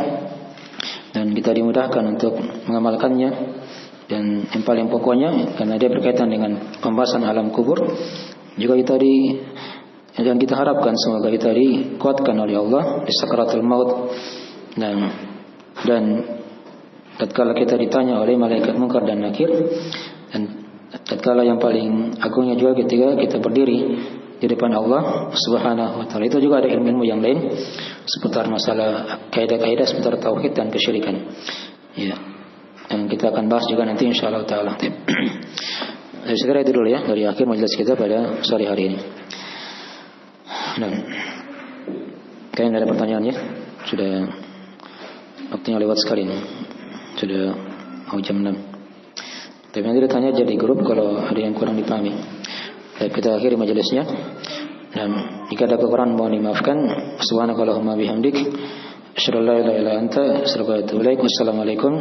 dan kita dimudahkan untuk mengamalkannya. Dan yang paling pokoknya karena dia berkaitan dengan pembahasan alam kubur, juga dan kita harapkan semoga kita dikuatkan oleh Allah di sakaratul maut, dan tatkala kita ditanya oleh malaikat munkar dan nakir, dan tatkala yang paling agungnya juga ketika kita berdiri di depan Allah Subhanahu wa taala. Itu juga ada ilmu yang lain seputar masalah kaidah-kaidah seputar tauhid dan kesyirikan. Ya. Dan kita akan bahas juga nanti insyaallah taala. Jadi segera itu dulu ya dari akhir majelis kita pada sore hari ini. Dan kayaknya ada pertanyaan ya. Sudah waktunya lewat sekali nih. Sudah mau jam 6. Tapi nanti ditanya aja di grup kalau ada yang kurang dipahami. Baik, kita akhiri majelisnya. Dan jika ada kekurangan mohon dimaafkan. Subhanakallahumma bihamdik, asyhadu an la ilaha illa anta, astaghfiruka wa atubu ilaik. Wassalamualaikum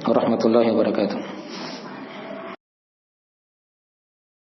warahmatullahi wabarakatuh.